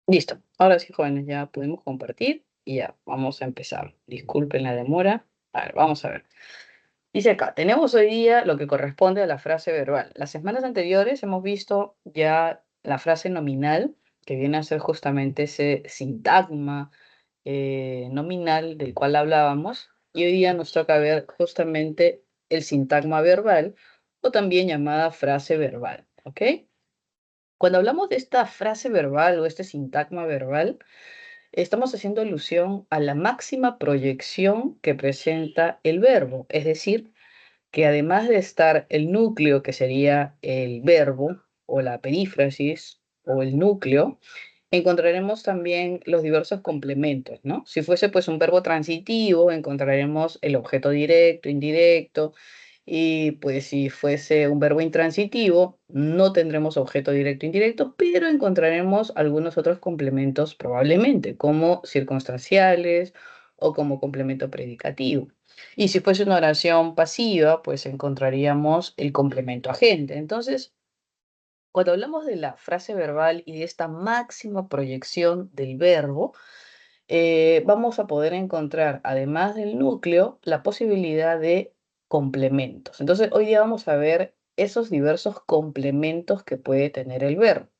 Listo. Ahora sí, jóvenes, ya podemos compartir y ya vamos a empezar. Disculpen la demora. A ver, vamos a ver. Dice acá, tenemos hoy día lo que corresponde a la frase verbal. Las semanas anteriores hemos visto ya la frase nominal, que viene a ser justamente ese sintagma nominal del cual hablábamos. Y hoy día nos toca ver justamente el sintagma verbal o también llamada frase verbal. ¿Ok? Cuando hablamos de esta frase verbal o este sintagma verbal, estamos haciendo alusión a la máxima proyección que presenta el verbo, es decir, que además de estar el núcleo, que sería el verbo, o la perífrasis, o el núcleo, encontraremos también los diversos complementos, ¿no? Si fuese pues un verbo transitivo, encontraremos el objeto directo, indirecto, y pues si fuese un verbo intransitivo, no tendremos objeto directo, indirecto, pero encontraremos algunos otros complementos probablemente, como circunstanciales o como complemento predicativo. Y si fuese una oración pasiva, pues encontraríamos el complemento agente. Entonces, cuando hablamos de la frase verbal y de esta máxima proyección del verbo, vamos a poder encontrar, además del núcleo, la posibilidad de complementos. Entonces, hoy día vamos a ver esos diversos complementos que puede tener el verbo.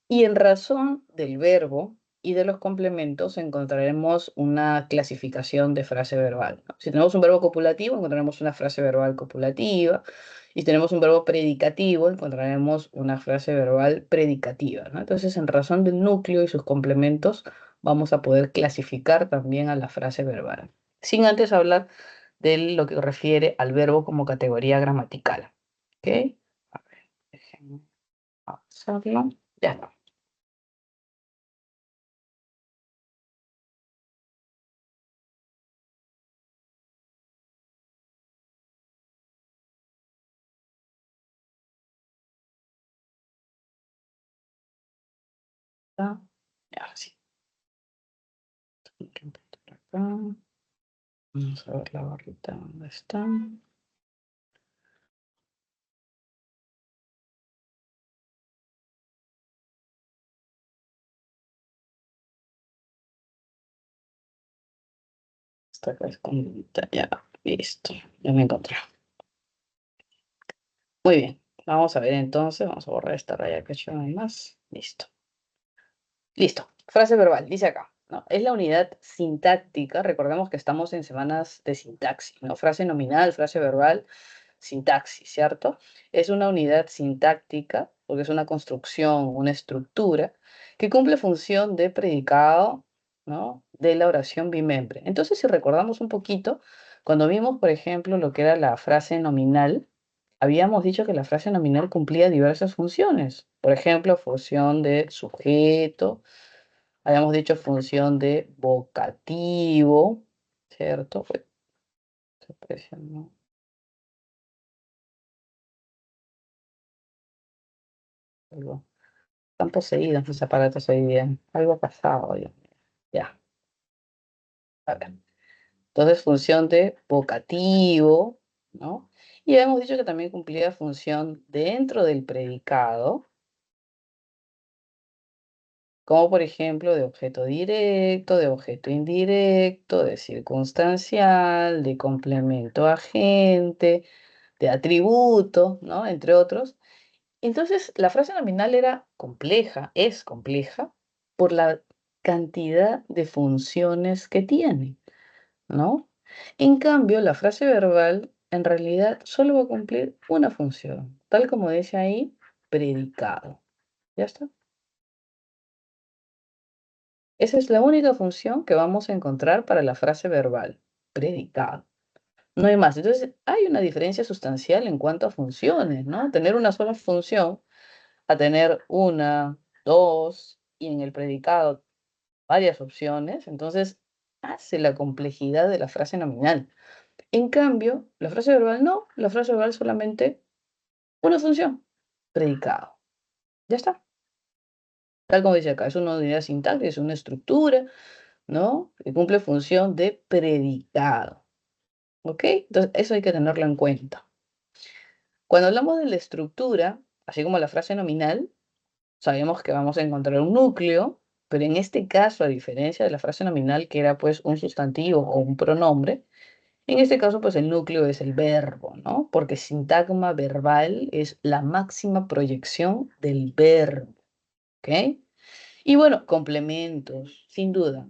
Y en razón del verbo y de los complementos encontraremos una clasificación de frase verbal, ¿no? Si tenemos un verbo copulativo, encontraremos una frase verbal copulativa. Y si tenemos un verbo predicativo, encontraremos una frase verbal predicativa, ¿no? Entonces, en razón del núcleo y sus complementos, vamos a poder clasificar también a la frase verbal, sin antes hablar de lo que refiere al verbo como categoría gramatical. ¿Ok? A ver, déjenme hacerlo. Ya está. Ya, ahora sí. Por acá. Vamos a ver la barrita dónde está. Está acá escondidita. Ya, listo. Ya me encontré. Muy bien. Vamos a ver entonces. Vamos a borrar esta raya que he hecho ahí más. Listo. Listo. Frase verbal. Dice acá, ¿no? Es la unidad sintáctica. Recordemos que estamos en semanas de sintaxis, ¿no? Frase nominal, frase verbal, sintaxis, ¿cierto? Es una unidad sintáctica porque es una construcción, una estructura que cumple función de predicado, ¿no? De la oración bimembre. Entonces, si recordamos un poquito, cuando vimos, por ejemplo, lo que era la frase nominal, habíamos dicho que la frase nominal cumplía diversas funciones. Por ejemplo, función de sujeto, habíamos dicho función de vocativo, ¿cierto? Pues, se presionó. Algo. Están poseídos mis aparatos hoy día. Algo ha pasado, Dios mío. Ya, a ver. Entonces, función de vocativo, ¿no? Y habíamos dicho que también cumplía función dentro del predicado, como por ejemplo de objeto directo, de objeto indirecto, de circunstancial, de complemento agente, de atributo, ¿no? Entre otros. Entonces, la frase nominal era compleja, es compleja, por la cantidad de funciones que tiene, ¿no? En cambio, la frase verbal en realidad solo va a cumplir una función, tal como dice ahí, predicado. ¿Ya está? Esa es la única función que vamos a encontrar para la frase verbal, predicado. No hay más. Entonces, hay una diferencia sustancial en cuanto a funciones, ¿no? Tener una sola función a tener una, dos, y en el predicado varias opciones, entonces hace la complejidad de la frase nominal. En cambio, la frase verbal no, la frase verbal solamente una función, predicado. Ya está. Tal como dice acá, es una unidad sintáctica, es una estructura, ¿no? Que cumple función de predicado. ¿Ok? Entonces, eso hay que tenerlo en cuenta. Cuando hablamos de la estructura, así como la frase nominal, sabemos que vamos a encontrar un núcleo, Pero en este caso, a diferencia de la frase nominal, que era pues un sustantivo o un pronombre, en este caso pues el núcleo es el verbo, ¿no? Porque sintagma verbal es la máxima proyección del verbo, ¿ok? Y bueno, complementos, sin duda.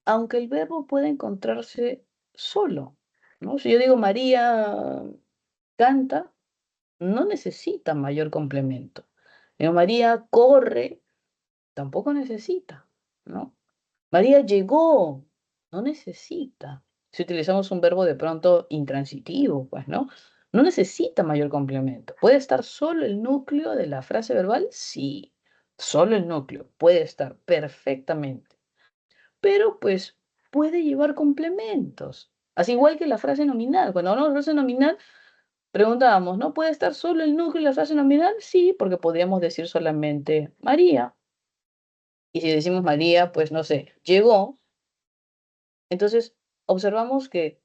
Aunque el verbo puede encontrarse solo, ¿no? Si yo digo María canta, no necesita mayor complemento. Digo, María corre, tampoco necesita, ¿no? María llegó, no necesita. Si utilizamos un verbo de pronto intransitivo, pues, ¿no? No necesita mayor complemento. ¿Puede estar solo el núcleo de la frase verbal? Sí, solo el núcleo puede estar perfectamente. Pero, pues, puede llevar complementos. Así igual que la frase nominal. Cuando hablamos de frase nominal, preguntábamos, ¿no? ¿Puede estar solo el núcleo de la frase nominal? Sí, porque podríamos decir solamente María. Y si decimos María, pues no sé, llegó. Entonces, observamos que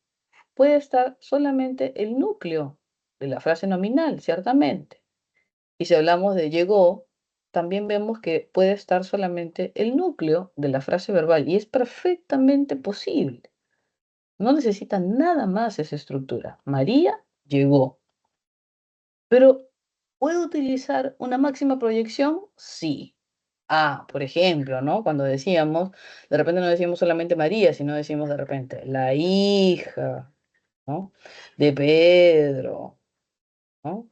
puede estar solamente el núcleo de la frase nominal, ciertamente. Y si hablamos de llegó, también vemos que puede estar solamente el núcleo de la frase verbal y es perfectamente posible. No necesita nada más esa estructura. María llegó. Pero, ¿puedo utilizar una máxima proyección? Sí. Ah, por ejemplo, ¿no? Cuando decíamos, de repente no decimos solamente María, sino decimos de repente la hija, ¿no? De Pedro, ¿no?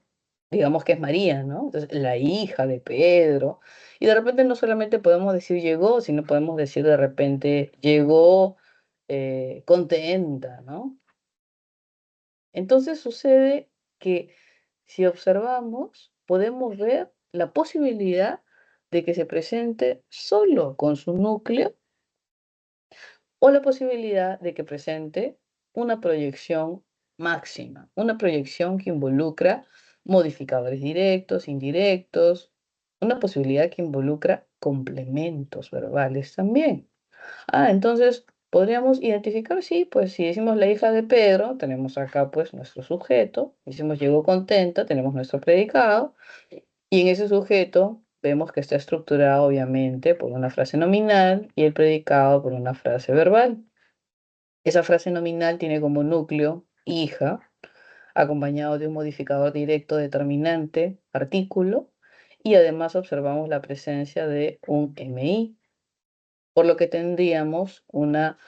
Digamos que es María, ¿no? Entonces, la hija de Pedro. Y de repente no solamente podemos decir llegó, sino podemos decir de repente llegó contenta, ¿no? Entonces sucede que si observamos, podemos ver la posibilidad de que se presente solo con su núcleo o la posibilidad de que presente una proyección máxima, una proyección que involucra modificadores directos, indirectos, una posibilidad que involucra complementos verbales también. Ah, entonces podríamos identificar, sí, pues si decimos la hija de Pedro, tenemos acá pues nuestro sujeto, decimos llegó contenta, tenemos nuestro predicado, y en ese sujeto vemos que está estructurado obviamente por una frase nominal y el predicado por una frase verbal. Esa frase nominal tiene como núcleo hija, acompañado de un modificador directo determinante, artículo, y además observamos la presencia de un MI, por lo que tendríamos una,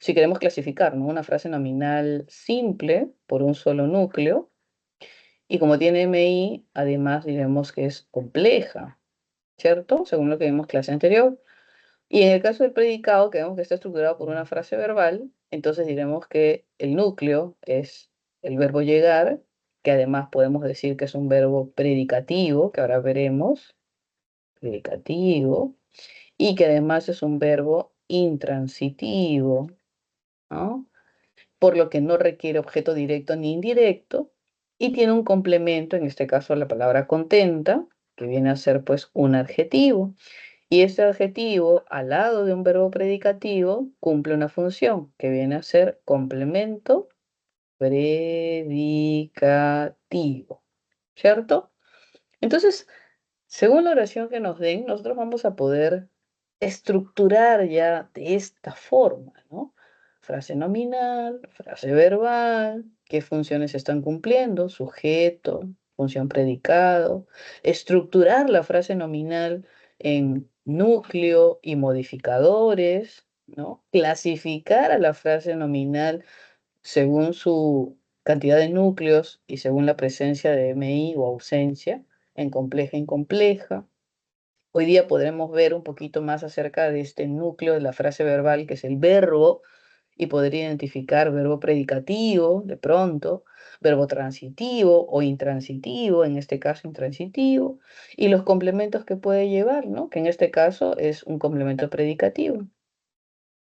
si queremos clasificar, ¿no? Una frase nominal simple por un solo núcleo, y como tiene MI, además diremos que es compleja, ¿cierto? Según lo que vimos clase anterior. Y en el caso del predicado, que vemos que está estructurado por una frase verbal, entonces diremos que el núcleo es el verbo llegar, que además podemos decir que es un verbo predicativo, que ahora veremos, predicativo, y que además es un verbo intransitivo, ¿no? Por lo que no requiere objeto directo ni indirecto, y tiene un complemento, en este caso la palabra contenta, que viene a ser pues un adjetivo. Y este adjetivo, al lado de un verbo predicativo, cumple una función que viene a ser complemento predicativo, ¿cierto? Entonces, según la oración que nos den, nosotros vamos a poder estructurar ya de esta forma, ¿no? Frase nominal, frase verbal, qué funciones están cumpliendo, sujeto, función predicado, estructurar la frase nominal en núcleo y modificadores, ¿no? Clasificar a la frase nominal según su cantidad de núcleos y según la presencia de MI o ausencia, en compleja e incompleja. Hoy día podremos ver un poquito más acerca de este núcleo de la frase verbal, que es el verbo, y poder identificar verbo predicativo, de pronto, verbo transitivo o intransitivo, en este caso intransitivo, y los complementos que puede llevar, ¿no? Que en este caso es un complemento predicativo.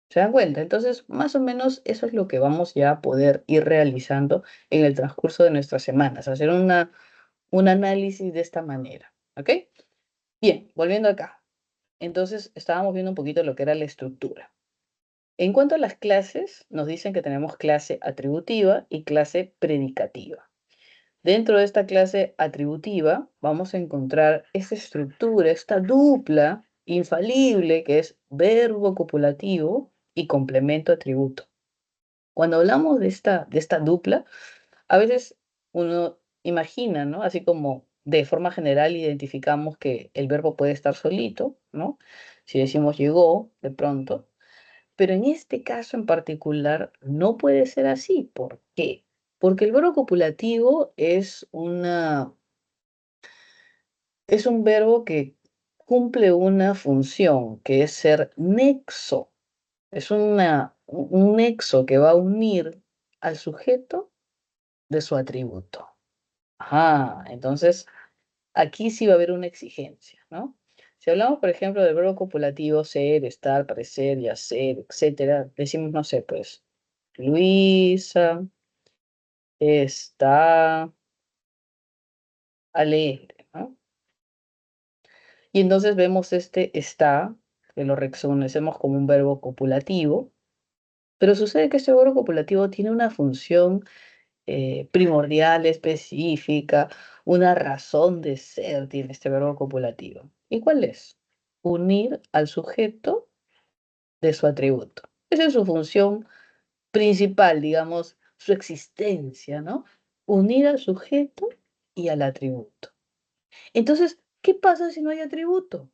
¿Se dan cuenta? Entonces, más o menos eso es lo que vamos ya a poder ir realizando en el transcurso de nuestras semanas, hacer un análisis de esta manera, ¿ok? Bien, volviendo acá. Entonces, estábamos viendo un poquito lo que era la estructura. En cuanto a las clases, nos dicen que tenemos clase atributiva y clase predicativa. Dentro de esta clase atributiva vamos a encontrar esta estructura, esta dupla infalible, que es verbo copulativo y complemento atributo. Cuando hablamos de esta dupla, a veces uno imagina, ¿no? Así como de forma general identificamos que el verbo puede estar solito, ¿no? Si decimos llegó, de pronto. Pero en este caso en particular no puede ser así. ¿Por qué? Porque el verbo copulativo es un verbo que cumple una función, que es ser nexo. Es un nexo que va a unir al sujeto de su atributo. Ajá, entonces aquí sí va a haber una exigencia, ¿no? Si hablamos, por ejemplo, del verbo copulativo ser, estar, parecer, yacer, etcétera, decimos, no sé, pues, Luisa está alegre, ¿no? Y entonces vemos este está, que lo reconocemos como un verbo copulativo, pero sucede que este verbo copulativo tiene una función primordial, específica, una razón de ser tiene este verbo copulativo. ¿Y cuál es? Unir al sujeto de su atributo. Esa es su función principal, digamos, su existencia, ¿no? Unir al sujeto y al atributo. Entonces, ¿qué pasa si no hay atributo?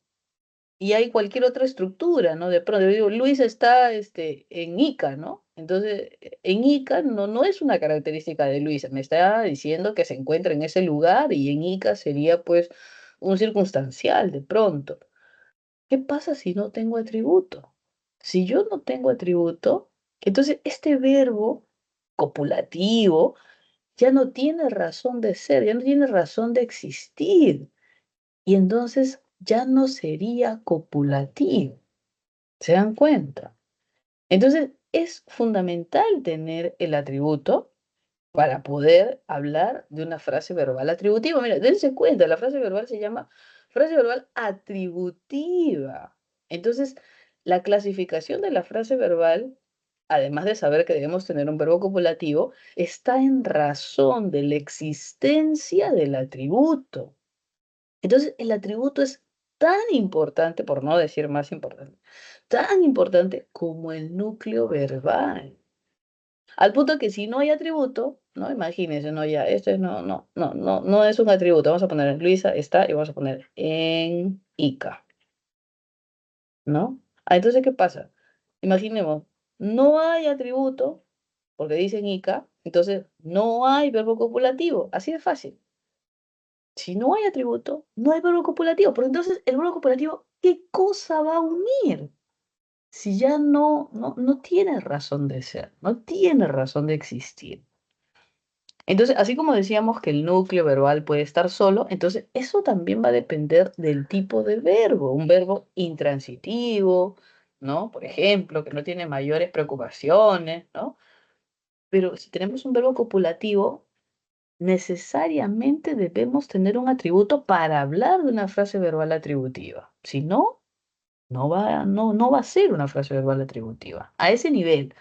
Y hay cualquier otra estructura, ¿no? De pronto, yo digo, Luis está en Ica, ¿no? Entonces, en Ica no es una característica de Luis, me está diciendo que se encuentra en ese lugar y en Ica sería pues un circunstancial de pronto. ¿Qué pasa si no tengo atributo? Si yo no tengo atributo, entonces este verbo copulativo ya no tiene razón de ser, ya no tiene razón de existir. Y entonces ya no sería copulativo. ¿Se dan cuenta? Entonces es fundamental tener el atributo para poder hablar de una frase verbal atributiva. Mira, dense cuenta, la frase verbal se llama frase verbal atributiva. Entonces, la clasificación de la frase verbal, además de saber que debemos tener un verbo copulativo, está en razón de la existencia del atributo. Entonces, el atributo es tan importante, por no decir más importante, tan importante como el núcleo verbal. Al punto que si no hay atributo, ¿no? Imagínense, no, ya, no es un atributo. Vamos a poner Luisa está y vamos a poner en Ica, ¿no? Entonces, ¿qué pasa? Imaginemos, no hay atributo, porque dicen Ica, entonces no hay verbo copulativo. Así de fácil. Si no hay atributo, no hay verbo copulativo. Porque entonces el verbo copulativo, ¿qué cosa va a unir? Si ya no tiene razón de ser, no tiene razón de existir. Entonces, así como decíamos que el núcleo verbal puede estar solo, entonces eso también va a depender del tipo de verbo. Un verbo intransitivo, ¿no? Por ejemplo, que no tiene mayores preocupaciones, ¿no? Pero si tenemos un verbo copulativo, necesariamente debemos tener un atributo para hablar de una frase verbal atributiva. Si no, no va a ser una frase verbal atributiva. A ese nivel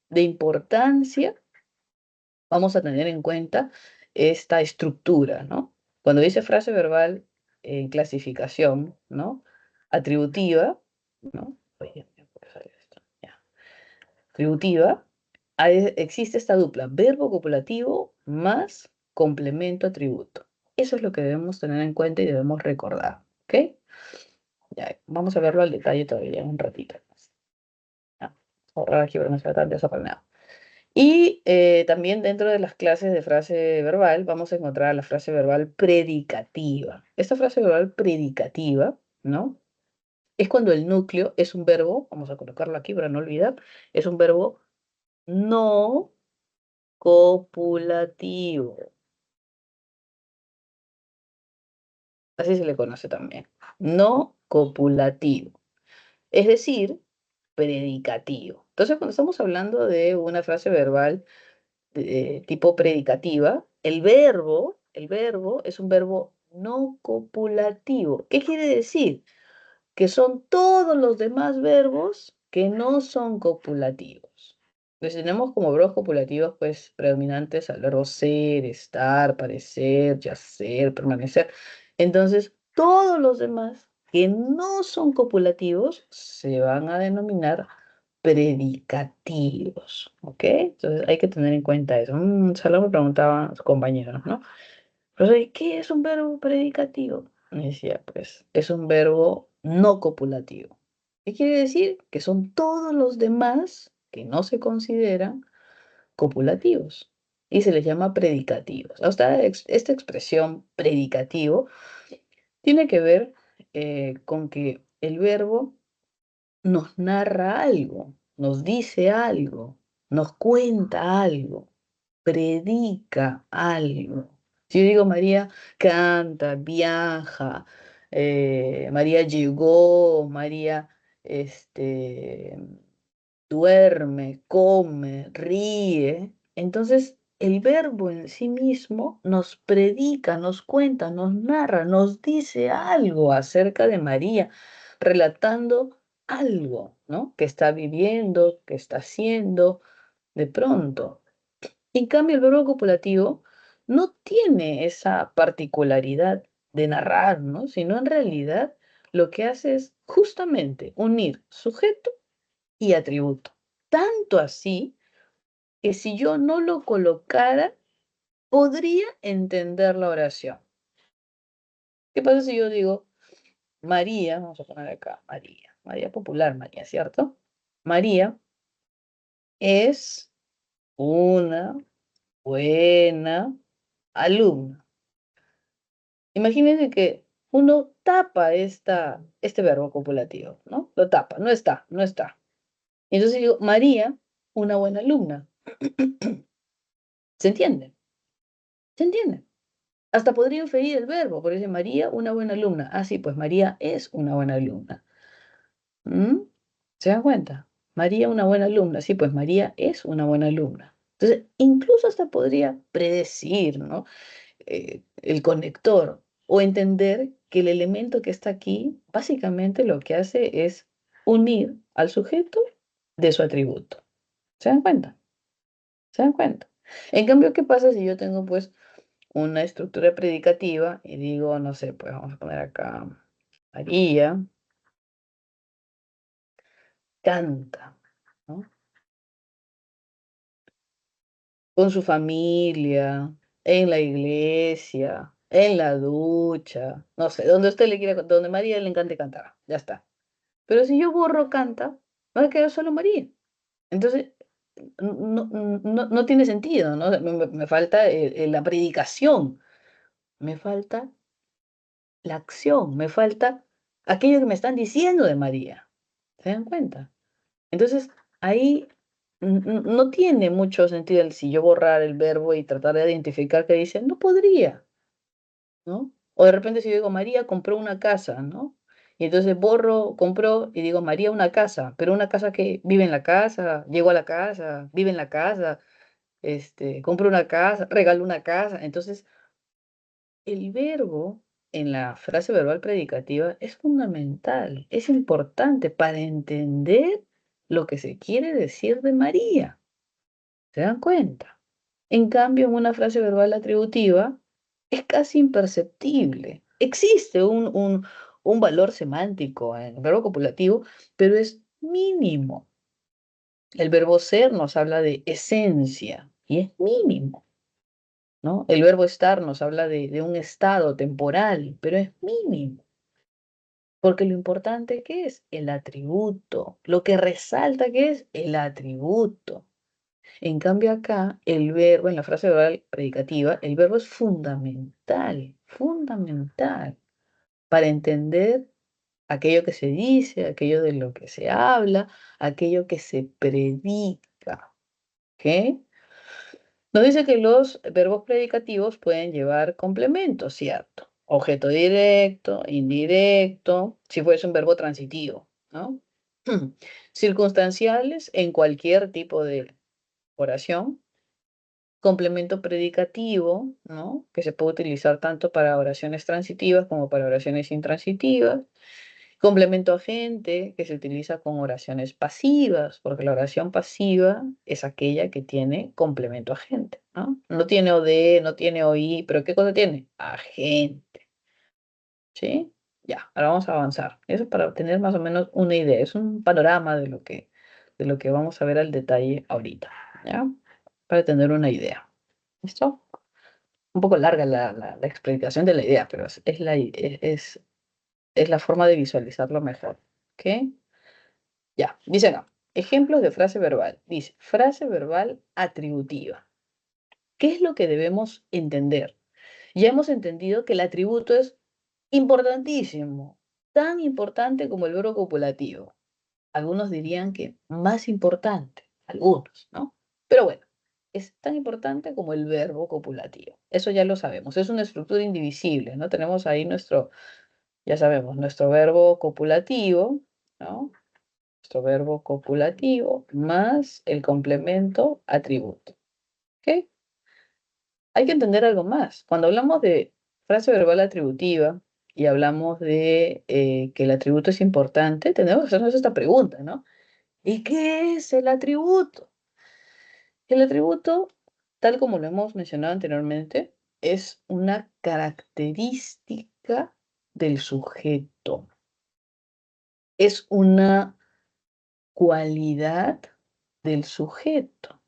de importancia, vamos a tener en cuenta esta estructura, ¿no? Cuando dice frase verbal en clasificación, ¿no? Atributiva, ¿no? Oye, me puede salir esto, ya. Atributiva, existe esta dupla, verbo copulativo más complemento atributo. Eso es lo que debemos tener en cuenta y debemos recordar, ¿ok? Ya, vamos a verlo al detalle todavía un ratito más. Ya, ahorrar aquí para no ser tan desordenado. Y también dentro de las clases de frase verbal vamos a encontrar la frase verbal predicativa. Esta frase verbal predicativa, ¿no? Es cuando el núcleo es un verbo, vamos a colocarlo aquí para no olvidar, es un verbo no copulativo. Así se le conoce también. No copulativo. Es decir, predicativo. Entonces, cuando estamos hablando de una frase verbal tipo predicativa, el verbo es un verbo no copulativo. ¿Qué quiere decir? Que son todos los demás verbos que no son copulativos. Entonces tenemos como verbos copulativos pues predominantes al verbo ser, estar, parecer, yacer, permanecer. Entonces, todos los demás que no son copulativos se van a denominar predicativos, ¿ok? Entonces hay que tener en cuenta eso. Solo me preguntaban los compañeros, ¿no? Profesor, ¿qué es un verbo predicativo? Me decía, pues, es un verbo no copulativo. ¿Qué quiere decir? Que son todos los demás que no se consideran copulativos y se les llama predicativos. Esta expresión predicativo tiene que ver con que el verbo nos narra algo, nos dice algo, nos cuenta algo, predica algo. Si yo digo María canta, viaja, María llegó, María este, duerme, come, ríe, entonces el verbo en sí mismo nos predica, nos cuenta, nos narra, nos dice algo acerca de María, relatando algo, ¿no? Que está viviendo, que está haciendo de pronto. En cambio, el verbo copulativo no tiene esa particularidad de narrar, ¿no? Sino en realidad lo que hace es justamente unir sujeto y atributo. Tanto así que si yo no lo colocara, podría entender la oración. ¿Qué pasa si yo digo María? Vamos a poner acá María. María popular, María, ¿cierto? María es una buena alumna. Imagínense que uno tapa este verbo copulativo, ¿no? Lo tapa, no está, no está. Entonces digo, María, una buena alumna. ¿Se entiende? ¿Se entiende? Hasta podría inferir el verbo, por decir María, una buena alumna. Ah, sí, pues María es una buena alumna. ¿Mm? ¿Se dan cuenta? María, una buena alumna. Sí, pues María es una buena alumna. Entonces, incluso hasta podría predecir, ¿no? El conector o entender que el elemento que está aquí, básicamente lo que hace es unir al sujeto de su atributo. ¿Se dan cuenta? ¿Se dan cuenta? En cambio, ¿qué pasa si yo tengo, pues, una estructura predicativa y digo, no sé, pues vamos a poner acá, María canta, ¿no? Con su familia, en la iglesia, en la ducha, no sé, donde usted le quiera, donde María le encante cantar, ya está. Pero si yo borro canta, va a quedar solo María. Entonces, no tiene sentido, ¿no? Me falta la predicación, me falta la acción, me falta aquello que me están diciendo de María. ¿Se dan cuenta? Entonces, ahí no tiene mucho sentido si yo borrar el verbo y tratar de identificar qué dice, no podría, ¿no? O de repente si yo digo, María compró una casa, ¿no? Y entonces borro, compró y digo, María una casa, pero una casa que vive en la casa, llegó a la casa, vive en la casa, compró una casa, regaló una casa. Entonces, el verbo en la frase verbal predicativa es fundamental, es importante para entender lo que se quiere decir de María. ¿Se dan cuenta? En cambio, en una frase verbal atributiva es casi imperceptible. Existe un valor semántico en el verbo copulativo, pero es mínimo. El verbo ser nos habla de esencia y es mínimo, ¿no? El verbo estar nos habla de un estado temporal, pero es mínimo. Porque lo importante que es el atributo, lo que resalta que es el atributo. En cambio acá, el verbo, en la frase verbal predicativa, el verbo es fundamental, fundamental, para entender aquello que se dice, aquello de lo que se habla, aquello que se predica. ¿Ok? Nos dice que los verbos predicativos pueden llevar complementos, ¿cierto? Objeto directo, indirecto, si fuese un verbo transitivo, ¿no? Circunstanciales en cualquier tipo de oración. Complemento predicativo, ¿no? Que se puede utilizar tanto para oraciones transitivas como para oraciones intransitivas. Complemento agente, que se utiliza con oraciones pasivas, porque la oración pasiva es aquella que tiene complemento agente, ¿no? No tiene OD, no tiene OI, pero ¿qué cosa tiene? Agente, ¿sí? Ya, ahora vamos a avanzar. Eso es para obtener más o menos una idea. Es un panorama de lo que vamos a ver al detalle ahorita. ¿Ya? Para tener una idea. ¿Listo? Un poco larga la explicación de la idea, pero es la forma de visualizarlo mejor. ¿Ok? Ya, dice acá. Ejemplos de frase verbal. Dice, frase verbal atributiva. ¿Qué es lo que debemos entender? Ya hemos entendido que el atributo es importantísimo, tan importante como el verbo copulativo. Algunos dirían que más importante, algunos, ¿no? Pero bueno, es tan importante como el verbo copulativo. Eso ya lo sabemos, es una estructura indivisible, ¿no? Tenemos ahí nuestro, ya sabemos, nuestro verbo copulativo, ¿no? Nuestro verbo copulativo más el complemento atributo, ¿ok? Hay que entender algo más. Cuando hablamos de frase verbal atributiva y hablamos de que el atributo es importante, tenemos que hacernos esta pregunta, ¿no? ¿Y qué es el atributo? El atributo, tal como lo hemos mencionado anteriormente, es una característica del sujeto. Es una cualidad del sujeto.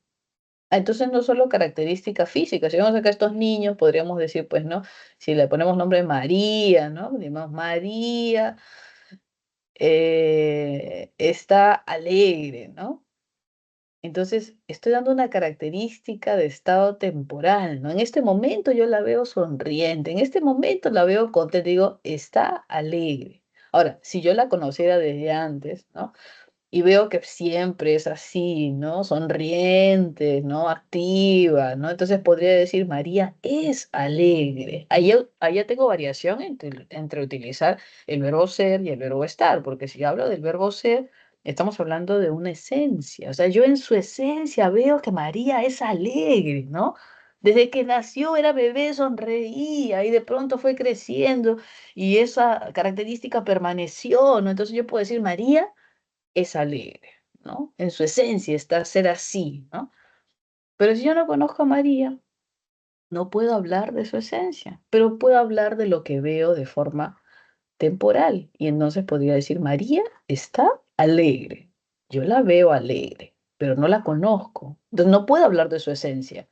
Entonces no solo características físicas, si vemos acá a estos niños, podríamos decir, pues, ¿no? Si le ponemos nombre María, ¿no? Decimos, María está alegre, ¿no? Entonces, estoy dando una característica de estado temporal, ¿no? En este momento yo la veo sonriente, en este momento la veo contenta, digo, está alegre. Ahora, si yo la conociera desde antes, ¿no? Y veo que siempre es así, ¿no? Sonriente, ¿no? Activa, ¿no? Entonces podría decir, María es alegre. Ahí ya tengo variación entre utilizar el verbo ser y el verbo estar, porque si hablo del verbo ser, estamos hablando de una esencia. O sea, yo en su esencia veo que María es alegre, ¿no? Desde que nació era bebé, sonreía y de pronto fue creciendo y esa característica permaneció, ¿no? Entonces yo puedo decir, María es alegre, ¿no? En su esencia está ser así, ¿no? Pero si yo no conozco a María, no puedo hablar de su esencia, pero puedo hablar de lo que veo de forma temporal. Y entonces podría decir, María está alegre. Yo la veo alegre, pero no la conozco. Entonces no puedo hablar de su esencia,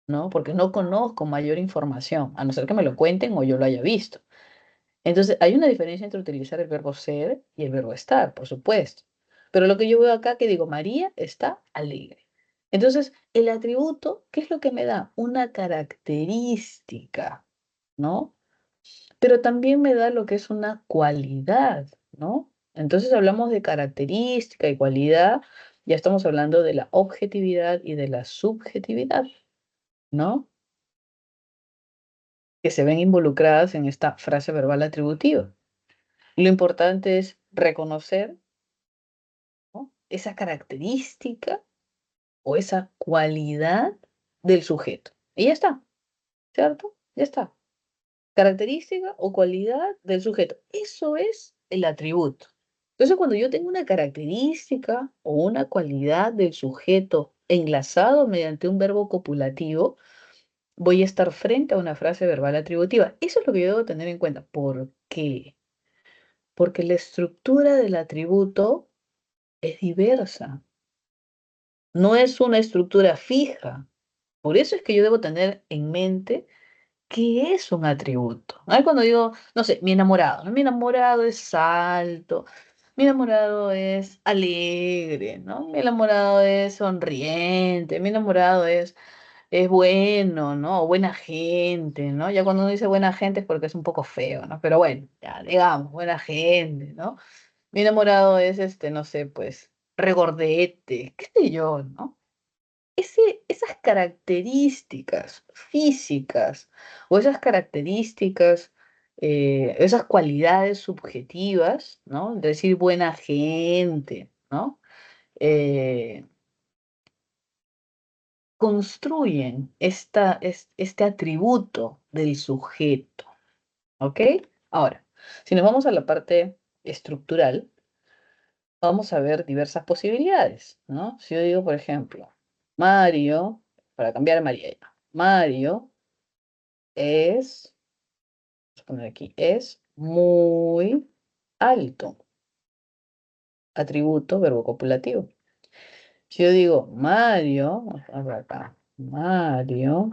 ¿no? Porque no conozco mayor información, a no ser que me lo cuenten o yo lo haya visto. Entonces, hay una diferencia entre utilizar el verbo ser y el verbo estar, por supuesto. Pero lo que yo veo acá, que digo, María está alegre. Entonces, el atributo, ¿qué es lo que me da? Una característica, ¿no? Pero también me da lo que es una cualidad, ¿no? Entonces, hablamos de característica y cualidad, ya estamos hablando de la objetividad y de la subjetividad, ¿no? Que se ven involucradas en esta frase verbal atributiva. Lo importante es reconocer, ¿no? Esa característica o esa cualidad del sujeto. Y ya está, ¿cierto? Ya está. Característica o cualidad del sujeto. Eso es el atributo. Entonces, cuando yo tengo una característica o una cualidad del sujeto enlazado mediante un verbo copulativo, voy a estar frente a una frase verbal atributiva. Eso es lo que yo debo tener en cuenta. ¿Por qué? Porque la estructura del atributo es diversa, no es una estructura fija. Por eso es que yo debo tener en mente qué es un atributo. Ahí cuando digo, no sé, mi enamorado, ¿no? Mi enamorado es alto, mi enamorado es alegre, ¿no? Mi enamorado es sonriente, mi enamorado es bueno, ¿no? O buena gente, ¿no? Ya cuando uno dice buena gente es porque es un poco feo, ¿no? Pero bueno, ya digamos, buena gente, ¿no? Mi enamorado es no sé, pues, regordete, qué sé yo, ¿no? Esas características físicas o esas características, esas cualidades subjetivas, ¿no? Decir buena gente, ¿no? Eh, construyen este atributo del sujeto, ¿ok? Ahora, si nos vamos a la parte estructural, vamos a ver diversas posibilidades, ¿no? Si yo digo, por ejemplo, Mario, para cambiar a María, Mario es, vamos a poner aquí, es muy alto. Atributo, verbo copulativo. Si yo digo Mario, vamos a ver acá, Mario,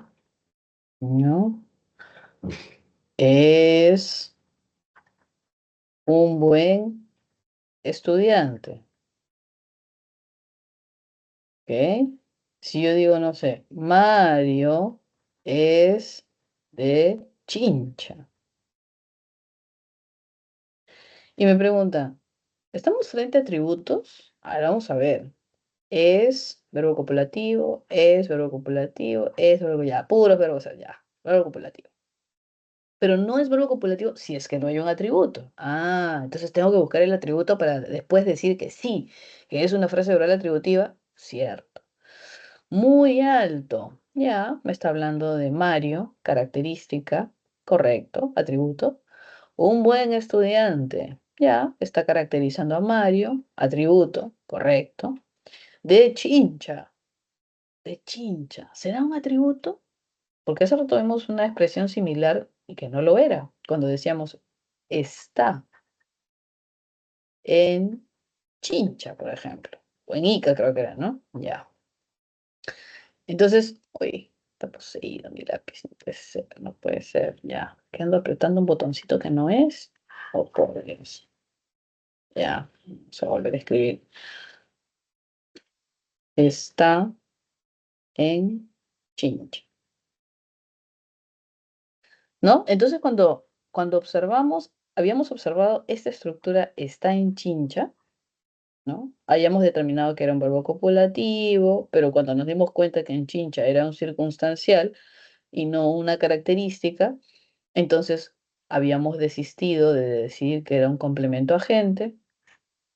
¿no? Es un buen estudiante, ¿ok? Si yo digo, no sé, Mario es de Chincha. Y me pregunta, ¿estamos frente a atributos? Ahora vamos a ver. Es verbo copulativo, es verbo, ya, puros verbos, ya, verbo copulativo. Pero no es verbo copulativo si es que no hay un atributo. Ah, entonces tengo que buscar el atributo para después decir que sí, que es una frase verbal atributiva, cierto. Muy alto, ya, me está hablando de Mario, característica, correcto, atributo. Un buen estudiante, ya, está caracterizando a Mario, atributo, correcto. De Chincha, de Chincha, ¿será un atributo? Porque hace rato vimos una expresión similar y que no lo era, cuando decíamos está en Chincha, por ejemplo, o en Ica creo que era, ¿no? Ya. Entonces, uy, está poseído mi lápiz, no puede ser, no puede ser, ya. Que ando apretando un botoncito que no es. Oh, por Dios. Ya, vamos a volver a escribir. Está en Chincha, ¿no? Entonces, cuando observamos, habíamos observado esta estructura está en Chincha, ¿no? Hayamos determinado que era un verbo copulativo, pero cuando nos dimos cuenta que en Chincha era un circunstancial y no una característica, entonces habíamos desistido de decir que era un complemento agente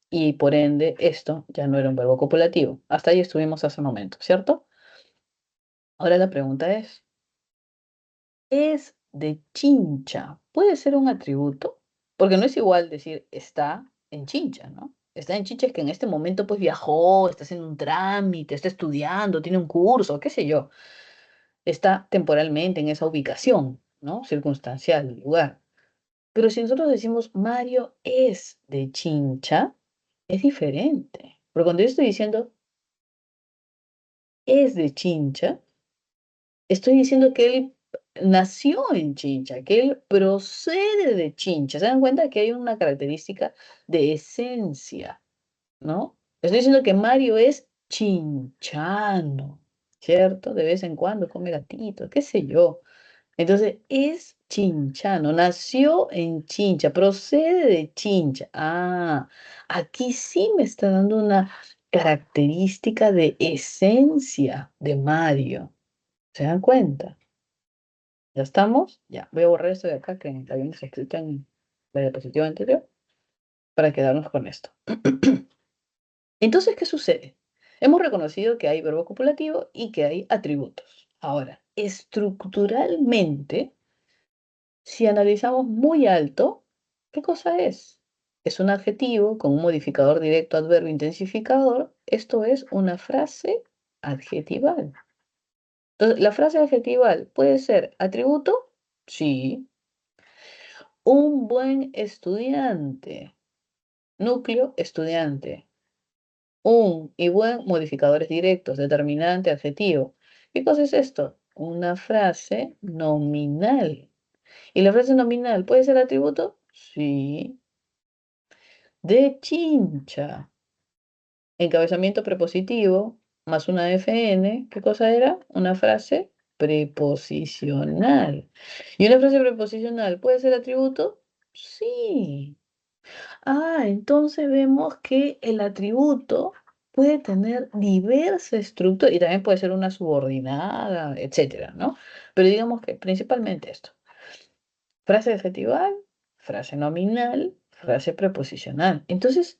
y por ende esto ya no era un verbo copulativo. Hasta ahí estuvimos hace un momento, ¿cierto? Ahora la pregunta ¿es de Chincha? ¿Puede ser un atributo? Porque no es igual decir está en Chincha, ¿no? Está en Chincha es que en este momento pues viajó, está haciendo un trámite, está estudiando, tiene un curso, qué sé yo. Está temporalmente en esa ubicación, ¿no? Circunstancial, lugar. Pero si nosotros decimos Mario es de Chincha, es diferente. Porque cuando yo estoy diciendo es de Chincha, estoy diciendo que él nació en Chincha, que él procede de Chincha. ¿Se dan cuenta que hay una característica de esencia, ¿no? Estoy diciendo que Mario es chinchano, ¿cierto? De vez en cuando come gatito, qué sé yo. Entonces, es chinchano, nació en Chincha, procede de Chincha. Ah, aquí sí me está dando una característica de esencia de Mario. ¿Se dan cuenta? ¿Ya estamos? Ya, voy a borrar esto de acá que habíamos escrito en la diapositiva anterior para quedarnos con esto. Entonces, ¿qué sucede? Hemos reconocido que hay verbo copulativo y que hay atributos. Ahora, estructuralmente, si analizamos muy alto, ¿qué cosa es? Es un adjetivo con un modificador directo adverbio intensificador. Esto es una frase adjetival. Entonces, la frase adjetival puede ser atributo, sí. Un buen estudiante. Núcleo, estudiante. Un y buen, modificadores directos, determinante, adjetivo. ¿Qué cosa es esto? Una frase nominal. ¿Y la frase nominal puede ser atributo? Sí. De Chincha. Encabezamiento prepositivo más una FN. ¿Qué cosa era? Una frase preposicional. ¿Y una frase preposicional puede ser atributo? Sí. Ah, entonces vemos que el atributo puede tener diversa estructura y también puede ser una subordinada, etcétera, ¿no? Pero digamos que principalmente esto. Frase adjetival, frase nominal, frase preposicional. Entonces,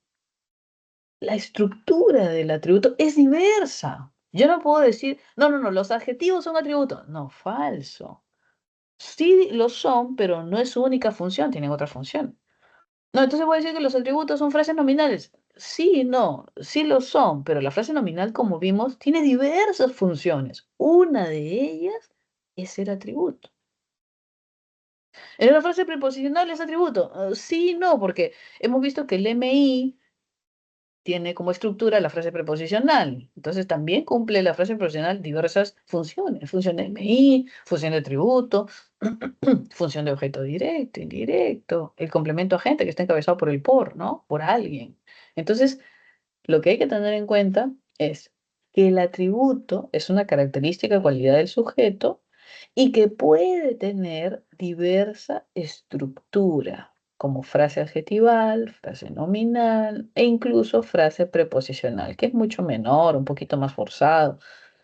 la estructura del atributo es diversa. Yo no puedo decir, no, no, no, los adjetivos son atributos. No, falso. Sí lo son, pero no es su única función, tienen otra función. No, entonces voy a decir que los atributos son frases nominales. Sí, no, sí lo son, pero la frase nominal, como vimos, tiene diversas funciones. Una de ellas es ser atributo. ¿En una frase preposicional es atributo? Sí, no, porque hemos visto que el MI tiene como estructura la frase preposicional. Entonces también cumple la frase preposicional diversas funciones. Función de MI, función de atributo, función de objeto directo, indirecto, el complemento agente que está encabezado por el por, ¿no? Por alguien. Entonces, lo que hay que tener en cuenta es que el atributo es una característica, cualidad del sujeto y que puede tener diversa estructura, como frase adjetival, frase nominal e incluso frase preposicional, que es mucho menor, un poquito más forzado.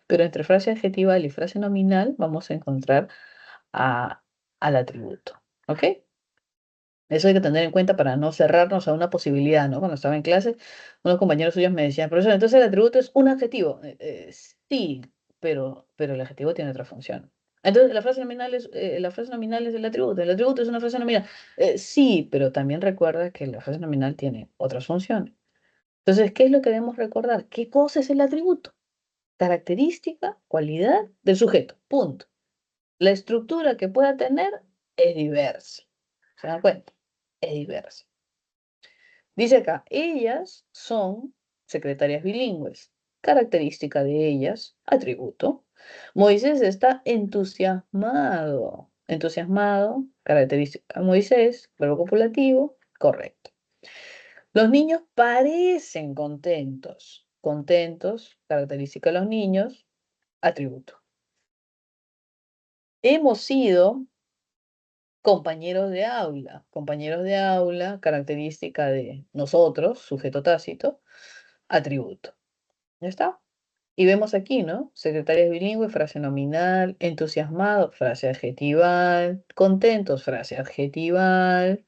Pero entre frase adjetival y frase nominal vamos a encontrar a- al atributo. ¿Ok? Eso hay que tener en cuenta para no cerrarnos a una posibilidad, ¿no? Cuando estaba en clase, unos compañeros suyos me decían, profesor, entonces el atributo es un adjetivo. Sí, pero el adjetivo tiene otra función. Entonces, la frase nominal es el atributo es una frase nominal. Sí, pero también recuerda que la frase nominal tiene otras funciones. Entonces, ¿qué es lo que debemos recordar? ¿Qué cosa es el atributo? Característica, cualidad del sujeto. Punto. La estructura que pueda tener es diversa. ¿Se dan cuenta? Es diversa. Dice acá, ellas son secretarias bilingües. Característica de ellas, atributo. Moisés está entusiasmado. Entusiasmado, característica de Moisés, verbo copulativo, correcto. Los niños parecen contentos. Contentos, característica de los niños, atributo. Hemos sido compañeros de aula, característica de nosotros, sujeto tácito, atributo. ¿Ya está? Y vemos aquí, ¿no? Secretarias bilingües, frase nominal, entusiasmado, frase adjetival, contentos, frase adjetival,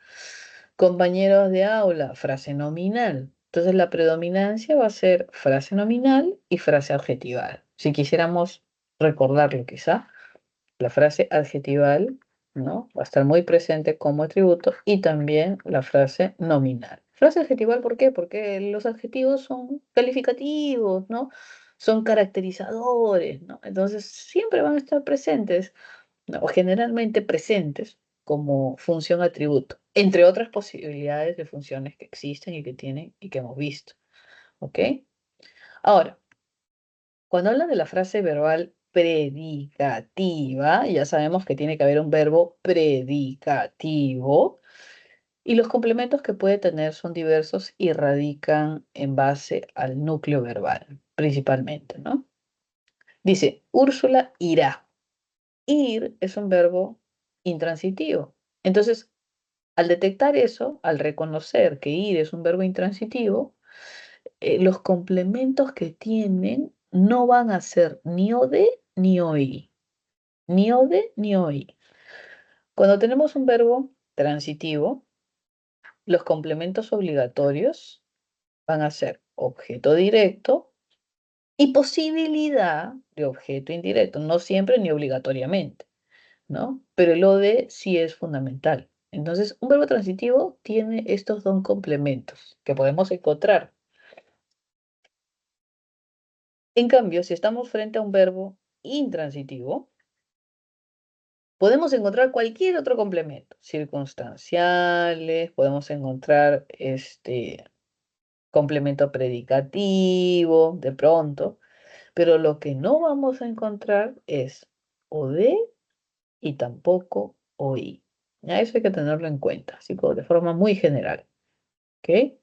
compañeros de aula, frase nominal. Entonces la predominancia va a ser frase nominal y frase adjetival. Si quisiéramos recordarlo quizá. La frase adjetival, ¿no? Va a estar muy presente como atributo y también la frase nominal. Frase adjetival, ¿por qué? Porque los adjetivos son calificativos, ¿no? Son caracterizadores, ¿no? Entonces siempre van a estar presentes, ¿no? O generalmente presentes como función atributo, entre otras posibilidades de funciones que existen y que tienen y que hemos visto, ¿ok? Ahora, cuando habla de la frase verbal predicativa, ya sabemos que tiene que haber un verbo predicativo y los complementos que puede tener son diversos y radican en base al núcleo verbal, principalmente, ¿no? Dice, Úrsula irá. Ir es un verbo intransitivo. Entonces, al detectar eso, al reconocer que ir es un verbo intransitivo, los complementos que tienen no van a ser ni o de ni oí. Ni o de ni oí. Cuando tenemos un verbo transitivo, los complementos obligatorios van a ser objeto directo y posibilidad de objeto indirecto. No siempre ni obligatoriamente, ¿no? Pero el o de sí es fundamental. Entonces, un verbo transitivo tiene estos dos complementos que podemos encontrar. En cambio, si estamos frente a un verbo intransitivo, podemos encontrar cualquier otro complemento, circunstanciales, podemos encontrar complemento predicativo, de pronto, pero lo que no vamos a encontrar es o de y tampoco o y. Ya eso hay que tenerlo en cuenta, así como de forma muy general, ¿ok?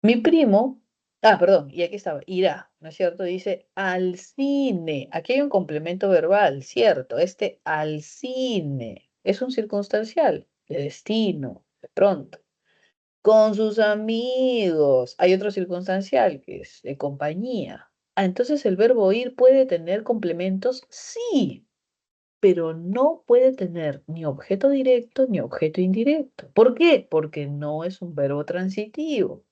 Mi primo, perdón, y aquí estaba, irá, ¿no es cierto? Dice al cine. Aquí hay un complemento verbal, ¿cierto? Este al cine es un circunstancial de destino, de pronto. Con sus amigos. Hay otro circunstancial que es de compañía. Entonces el verbo ir puede tener complementos, sí, pero no puede tener ni objeto directo ni objeto indirecto. ¿Por qué? Porque no es un verbo transitivo.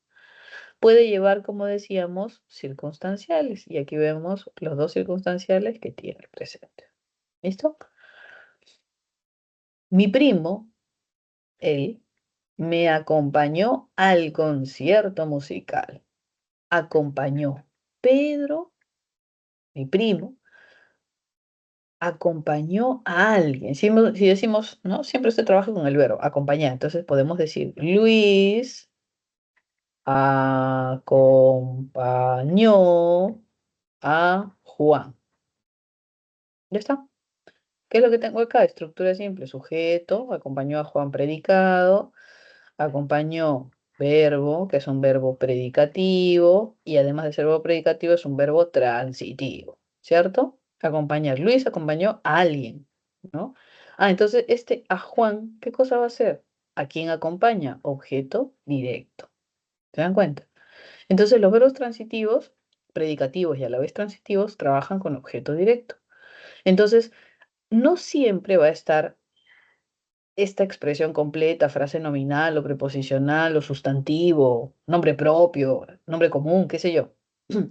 Puede llevar, como decíamos, circunstanciales. Y aquí vemos los dos circunstanciales que tiene el presente. ¿Listo? Mi primo, él, me acompañó al concierto musical. Acompañó. Pedro, mi primo, acompañó a alguien. Si decimos, ¿no? Siempre se trabaja con el verbo, acompañar. Entonces podemos decir, Luis acompañó a Juan. ¿Ya está? ¿Qué es lo que tengo acá? Estructura simple, sujeto, acompañó a Juan predicado, acompañó verbo, que es un verbo predicativo, y además de ser verbo predicativo es un verbo transitivo, ¿cierto? Acompañar. Luis acompañó a alguien, ¿no? Ah, entonces este a Juan, ¿qué cosa va a hacer? ¿A quién acompaña? Objeto directo. ¿Se dan cuenta? Entonces los verbos transitivos, predicativos y a la vez transitivos, trabajan con objeto directo. Entonces, no siempre va a estar esta expresión completa, frase nominal o preposicional o sustantivo, nombre propio, nombre común, qué sé yo,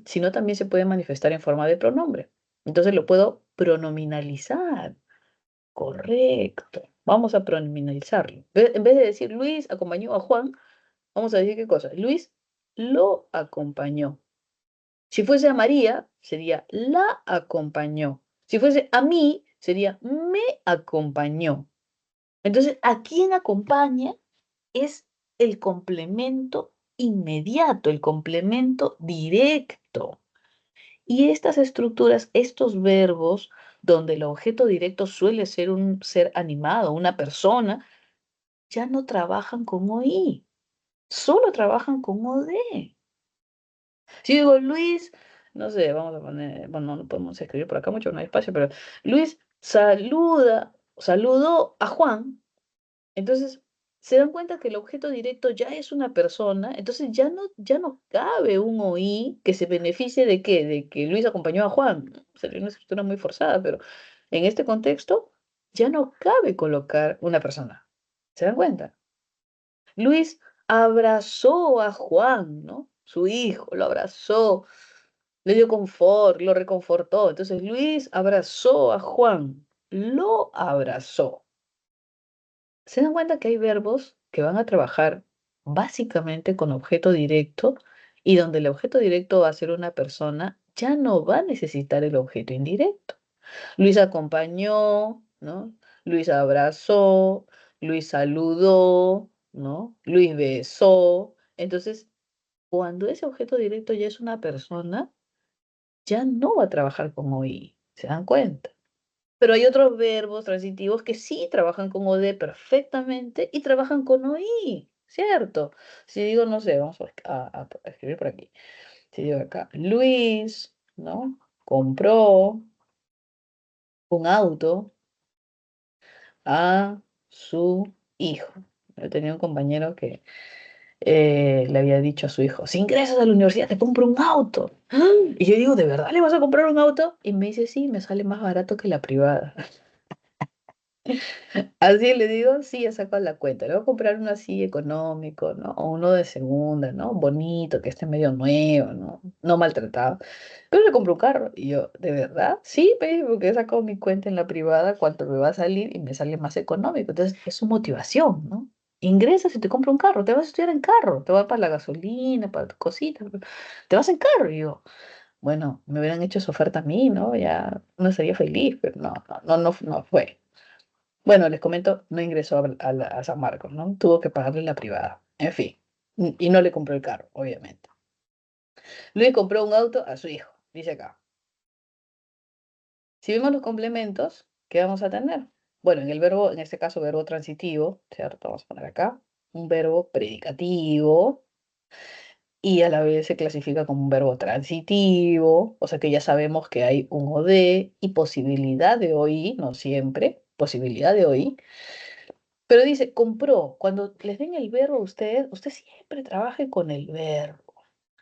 sino también se puede manifestar en forma de pronombre. Entonces lo puedo pronominalizar. Correcto. Vamos a pronominalizarlo. En vez de decir Luis acompañó a Juan, vamos a decir qué cosa. Luis lo acompañó. Si fuese a María, sería la acompañó. Si fuese a mí, sería me acompañó. Entonces, a quien acompaña es el complemento inmediato, el complemento directo. Y estas estructuras, estos verbos, donde el objeto directo suele ser un ser animado, una persona, ya no trabajan con OI, solo trabajan con OD. Si digo Luis, no sé, vamos a poner, bueno, no podemos escribir por acá mucho, no hay espacio, pero Luis saludó a Juan. Entonces, se dan cuenta que el objeto directo ya es una persona, entonces ya no cabe un oí que se beneficie de qué, de que Luis acompañó a Juan. Sería una estructura muy forzada, pero en este contexto ya no cabe colocar una persona. ¿Se dan cuenta? Luis abrazó a Juan, ¿no? Su hijo, lo abrazó, le dio confort, lo reconfortó. Entonces, Luis abrazó a Juan, lo abrazó. ¿Se dan cuenta que hay verbos que van a trabajar básicamente con objeto directo y donde el objeto directo va a ser una persona, ya no va a necesitar el objeto indirecto? Luis acompañó, ¿no? Luis abrazó, Luis saludó, ¿no? Luis besó. Entonces, cuando ese objeto directo ya es una persona, ya no va a trabajar con OI. ¿Se dan cuenta? Pero hay otros verbos transitivos que sí trabajan con OD perfectamente y trabajan con OI, ¿cierto? Si digo, no sé, vamos a escribir por aquí. Si digo acá, Luis, ¿no? Compró un auto a su hijo. Yo tenía un compañero que le había dicho a su hijo, si ingresas a la universidad te compro un auto. ¡Ah! Y yo digo, ¿de verdad le vas a comprar un auto? Y me dice, sí, me sale más barato que la privada. Así le digo, sí, he sacado la cuenta. Le voy a comprar uno así económico, ¿no? O uno de segunda, ¿no? Bonito, que esté medio nuevo, ¿no? No maltratado. Pero le compro un carro. Y yo, ¿de verdad? Sí, pe, porque he sacado mi cuenta en la privada, cuánto me va a salir y me sale más económico. Entonces, es su motivación, ¿no? Ingresas y te compro un carro, te vas a estudiar en carro, te va para la gasolina, para tus cositas, te vas en carro. Y yo, bueno, me hubieran hecho esa oferta a mí, ¿no? Ya no sería feliz, pero no fue. Bueno, les comento, no ingresó a San Marcos, ¿no? Tuvo que pagarle la privada. En fin, y no le compró el carro, obviamente. Luis compró un auto a su hijo, dice acá. Si vemos los complementos, ¿qué vamos a tener? Bueno, en el verbo, en este caso, verbo transitivo, ¿cierto? Vamos a poner acá un verbo predicativo y a la vez se clasifica como un verbo transitivo, o sea que ya sabemos que hay un OD y posibilidad de OI, no siempre, posibilidad de OI. Pero dice, compró. Cuando les den el verbo a usted siempre trabaje con el verbo.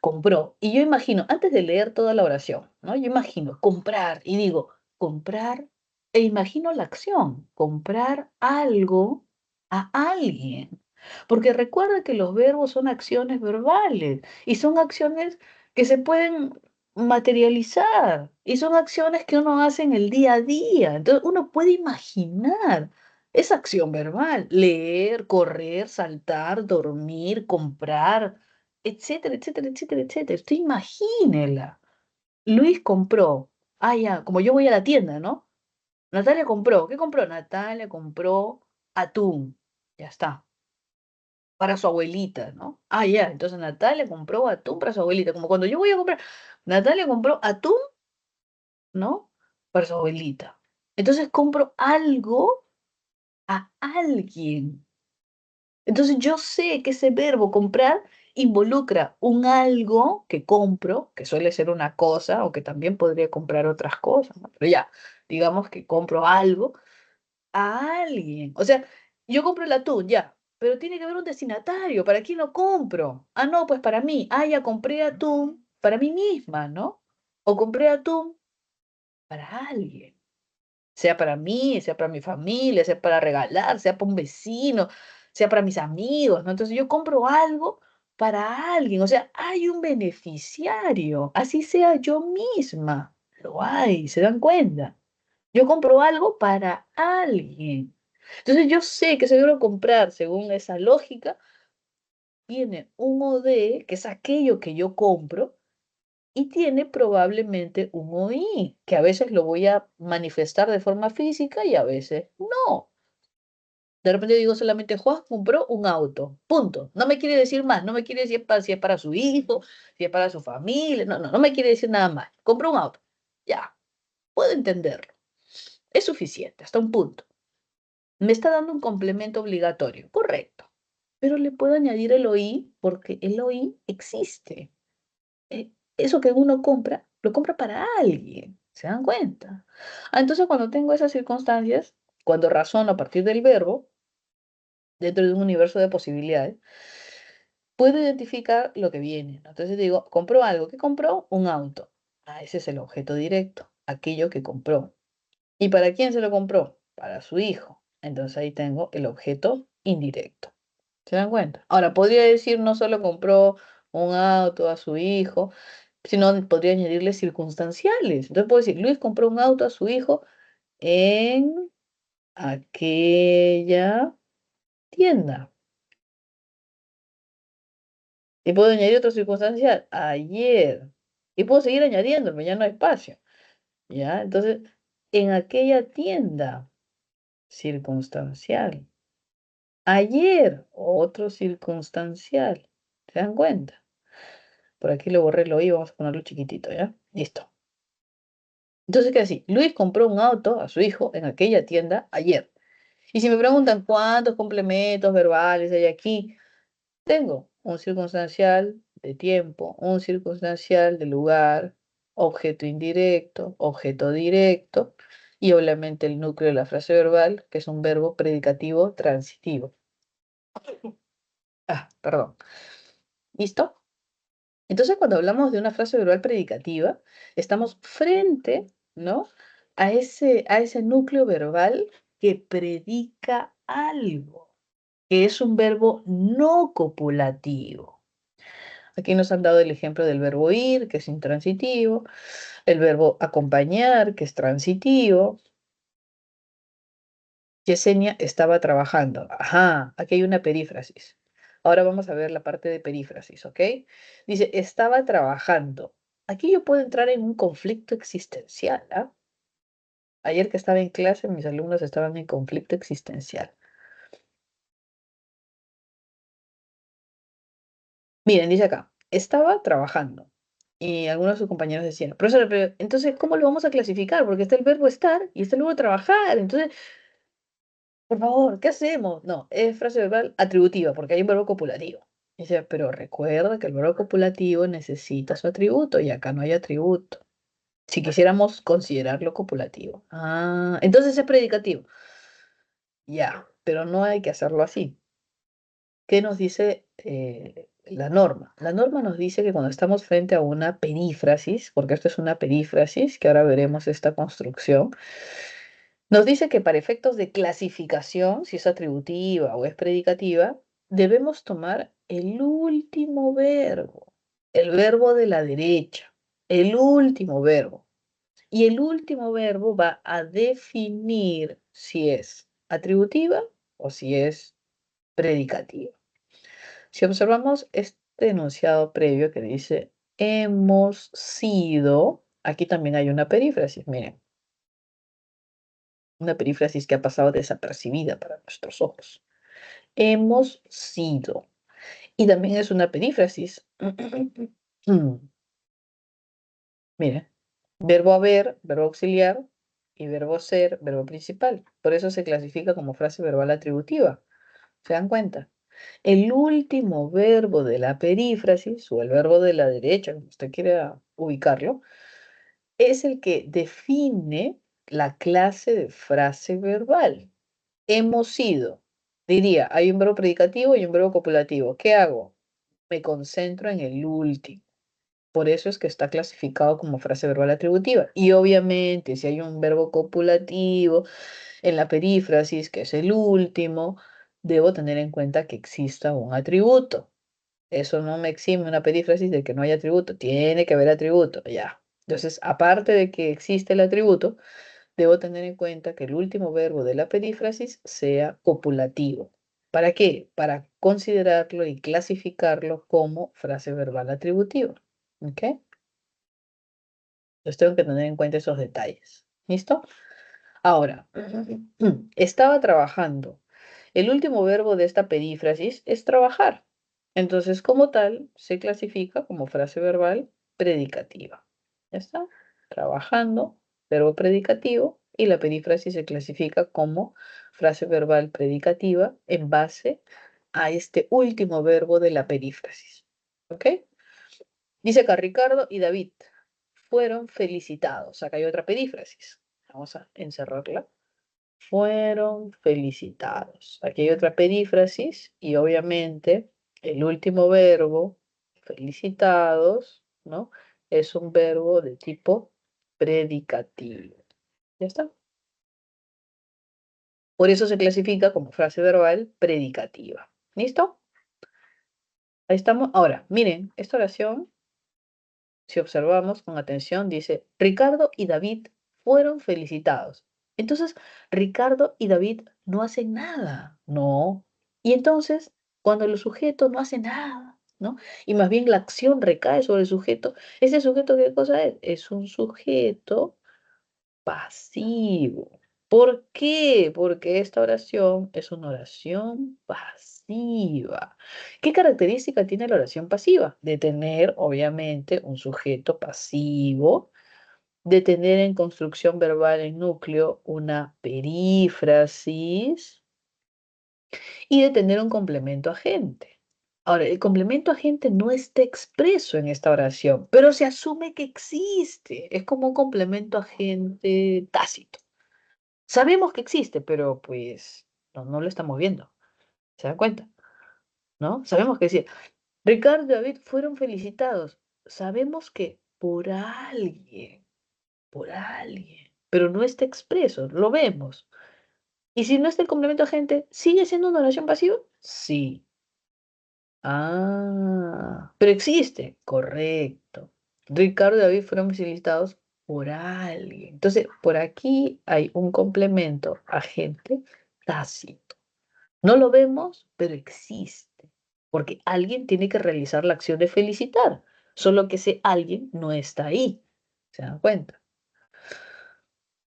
Compró. Y yo imagino, antes de leer toda la oración, ¿no? Yo imagino comprar y digo, comprar, e imagino la acción, comprar algo a alguien. Porque recuerda que los verbos son acciones verbales y son acciones que se pueden materializar y son acciones que uno hace en el día a día. Entonces uno puede imaginar esa acción verbal, leer, correr, saltar, dormir, comprar, etcétera, etcétera, etcétera, etcétera. Usted imagínela. Luis compró. Ah, ya, como yo voy a la tienda, ¿no? Natalia compró. ¿Qué compró? Natalia compró atún. Ya está. Para su abuelita, ¿no? Ah, ya. Entonces Natalia compró atún para su abuelita. Como cuando yo voy a comprar. Natalia compró atún, ¿no? Para su abuelita. Entonces compro algo a alguien. Entonces yo sé que ese verbo comprar involucra un algo que compro, que suele ser una cosa, o que también podría comprar otras cosas, ¿no? Pero ya, digamos que compro algo a alguien. O sea, yo compro el atún, ya, pero tiene que haber un destinatario. ¿Para quién lo compro? Ah, no, pues para mí. Ah, ya compré atún para mí misma, ¿no? O compré atún para alguien. Sea para mí, sea para mi familia, sea para regalar, sea para un vecino, sea para mis amigos, ¿no? Entonces yo compro algo para alguien, o sea, hay un beneficiario, así sea yo misma, lo hay, ¿se dan cuenta? Yo compro algo para alguien. Entonces yo sé que seguro comprar, según esa lógica, tiene un OD, que es aquello que yo compro, y tiene probablemente un OI, que a veces lo voy a manifestar de forma física y a veces no. De repente digo solamente Juan compró un auto, punto. No me quiere decir más, no me quiere decir si es para su hijo, si es para su familia, no me quiere decir nada más. Compró un auto, ya, puedo entenderlo. Es suficiente, hasta un punto. Me está dando un complemento obligatorio, correcto. Pero le puedo añadir el OI porque el OI existe. Eso que uno compra, lo compra para alguien. ¿Se dan cuenta? Ah, entonces, cuando tengo esas circunstancias, cuando razono a partir del verbo, dentro de un universo de posibilidades, puedo identificar lo que viene, ¿no? Entonces digo, compró algo. ¿Qué compró? Un auto. Ah, ese es el objeto directo, aquello que compró. ¿Y para quién se lo compró? Para su hijo. Entonces ahí tengo el objeto indirecto. ¿Se dan cuenta? Ahora, podría decir, no solo compró un auto a su hijo, sino podría añadirle circunstanciales. Entonces puedo decir, Luis compró un auto a su hijo en aquella tienda. Y puedo añadir otro circunstancial, ayer. Y puedo seguir añadiendo, ya no hay espacio. ¿Ya? Entonces, en aquella tienda, circunstancial. Ayer, otro circunstancial. ¿Se dan cuenta? Por aquí lo borré, lo oí, vamos a ponerlo chiquitito, ¿ya? Listo. Entonces queda así. Luis compró un auto a su hijo en aquella tienda ayer. Y si me preguntan cuántos complementos verbales hay aquí, tengo un circunstancial de tiempo, un circunstancial de lugar, objeto indirecto, objeto directo y obviamente el núcleo de la frase verbal, que es un verbo predicativo transitivo. Ah, perdón. ¿Listo? Entonces, cuando hablamos de una frase verbal predicativa, estamos frente, ¿no? A ese núcleo verbal que predica algo, que es un verbo no copulativo. Aquí nos han dado el ejemplo del verbo ir, que es intransitivo, el verbo acompañar, que es transitivo. Yesenia estaba trabajando. Ajá, aquí hay una perífrasis. Ahora vamos a ver la parte de perífrasis, ¿ok? Dice, estaba trabajando. Aquí yo puedo entrar en un conflicto existencial, ¿ah? Ayer que estaba en clase, mis alumnos estaban en conflicto existencial. Miren, dice acá, estaba trabajando. Y algunos de sus compañeros decían, profesor, pero entonces, ¿cómo lo vamos a clasificar? Porque está el verbo estar y está el verbo trabajar. Entonces, por favor, ¿qué hacemos? No, es frase verbal atributiva, porque hay un verbo copulativo. Dice, pero recuerda que el verbo copulativo necesita su atributo y acá no hay atributo. Si quisiéramos considerarlo copulativo. Ah, entonces es predicativo. Ya, pero no hay que hacerlo así. ¿Qué nos dice la norma? La norma nos dice que cuando estamos frente a una perífrasis, porque esto es una perífrasis, que ahora veremos esta construcción, nos dice que para efectos de clasificación, si es atributiva o es predicativa, debemos tomar el último verbo, el verbo de la derecha, el último verbo. Y el último verbo va a definir si es atributiva o si es predicativa. Si observamos este enunciado previo que dice hemos sido, aquí también hay una perífrasis, miren. Una perífrasis que ha pasado desapercibida para nuestros ojos. Hemos sido. Y también es una perífrasis. Mira, verbo haber, verbo auxiliar y verbo ser, verbo principal. Por eso se clasifica como frase verbal atributiva. ¿Se dan cuenta? El último verbo de la perífrasis, o el verbo de la derecha, como usted quiera ubicarlo, es el que define la clase de frase verbal. Hemos sido. Diría, hay un verbo predicativo y un verbo copulativo. ¿Qué hago? Me concentro en el último. Por eso es que está clasificado como frase verbal atributiva. Y obviamente, si hay un verbo copulativo en la perífrasis, que es el último, debo tener en cuenta que exista un atributo. Eso no me exime una perífrasis de que no haya atributo. Tiene que haber atributo, ya. Entonces, aparte de que existe el atributo, debo tener en cuenta que el último verbo de la perífrasis sea copulativo. ¿Para qué? Para considerarlo y clasificarlo como frase verbal atributiva. ¿Ok? Entonces tengo que tener en cuenta esos detalles. ¿Listo? Ahora, estaba trabajando. El último verbo de esta perífrasis es trabajar. Entonces, como tal, se clasifica como frase verbal predicativa. ¿Ya está? Trabajando, verbo predicativo, y la perífrasis se clasifica como frase verbal predicativa en base a este último verbo de la perífrasis. ¿Ok? Dice acá, Ricardo y David fueron felicitados. Acá hay otra perífrasis. Vamos a encerrarla. Fueron felicitados. Aquí hay otra perífrasis y obviamente el último verbo, felicitados, ¿no? Es un verbo de tipo predicativo. ¿Ya está? Por eso se clasifica como frase verbal predicativa. ¿Listo? Ahí estamos. Ahora, miren, esta oración, si observamos con atención, dice, Ricardo y David fueron felicitados. Entonces, Ricardo y David no hacen nada, no. Y entonces, cuando el sujeto no hace nada, ¿no? Y más bien la acción recae sobre el sujeto, ¿ese sujeto qué cosa es? Es un sujeto pasivo. ¿Por qué? Porque esta oración es una oración pasiva. ¿Qué característica tiene la oración pasiva? De tener, obviamente, un sujeto pasivo, de tener en construcción verbal en núcleo una perífrasis y de tener un complemento agente. Ahora, el complemento agente no está expreso en esta oración, pero se asume que existe. Es como un complemento agente tácito. Sabemos que existe, pero pues no lo estamos viendo. ¿Se dan cuenta? ¿No? Sabemos que sí. Ricardo y David fueron felicitados. Sabemos que por alguien, pero no está expreso, lo vemos. Y si no está el complemento agente, ¿sigue siendo una oración pasiva? Sí. Ah, pero existe. Correcto. Ricardo y David fueron felicitados por alguien. Entonces, por aquí hay un complemento agente tácito. No lo vemos, pero existe. Porque alguien tiene que realizar la acción de felicitar. Solo que ese alguien no está ahí. ¿Se dan cuenta?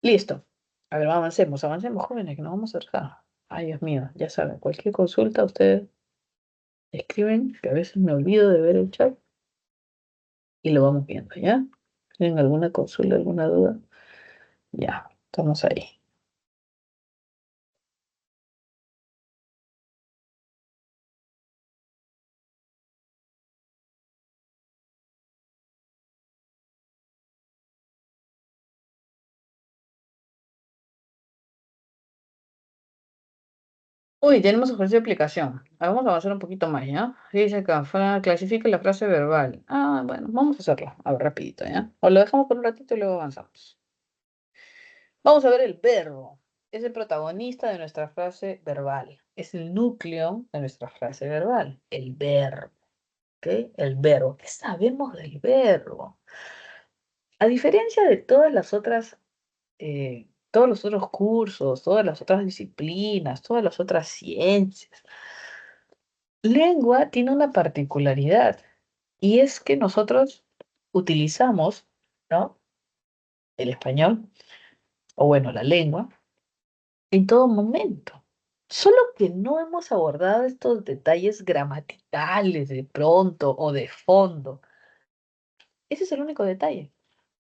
Listo. A ver, avancemos, jóvenes, que nos vamos a acercar. Ay, Dios mío, ya saben, cualquier consulta, ustedes escriben, que a veces me olvido de ver el chat y lo vamos viendo, ¿ya? ¿Tienen alguna consulta, alguna duda? Ya, estamos ahí. Uy, tenemos ejercicio de aplicación. Vamos a avanzar un poquito más, ¿ya? Dice acá, clasifica la frase verbal. Ah, bueno, vamos a hacerlo. A ver, rapidito, ¿ya? O lo dejamos por un ratito y luego avanzamos. Vamos a ver el verbo. Es el protagonista de nuestra frase verbal. Es el núcleo de nuestra frase verbal. El verbo. ¿Ok? El verbo. ¿Qué sabemos del verbo? A diferencia de todas las otras, todos los otros cursos, todas las otras disciplinas, todas las otras ciencias, lengua tiene una particularidad y es que nosotros utilizamos, ¿no? El español, o bueno, la lengua, en todo momento. Solo que no hemos abordado estos detalles gramaticales de pronto o de fondo. Ese es el único detalle.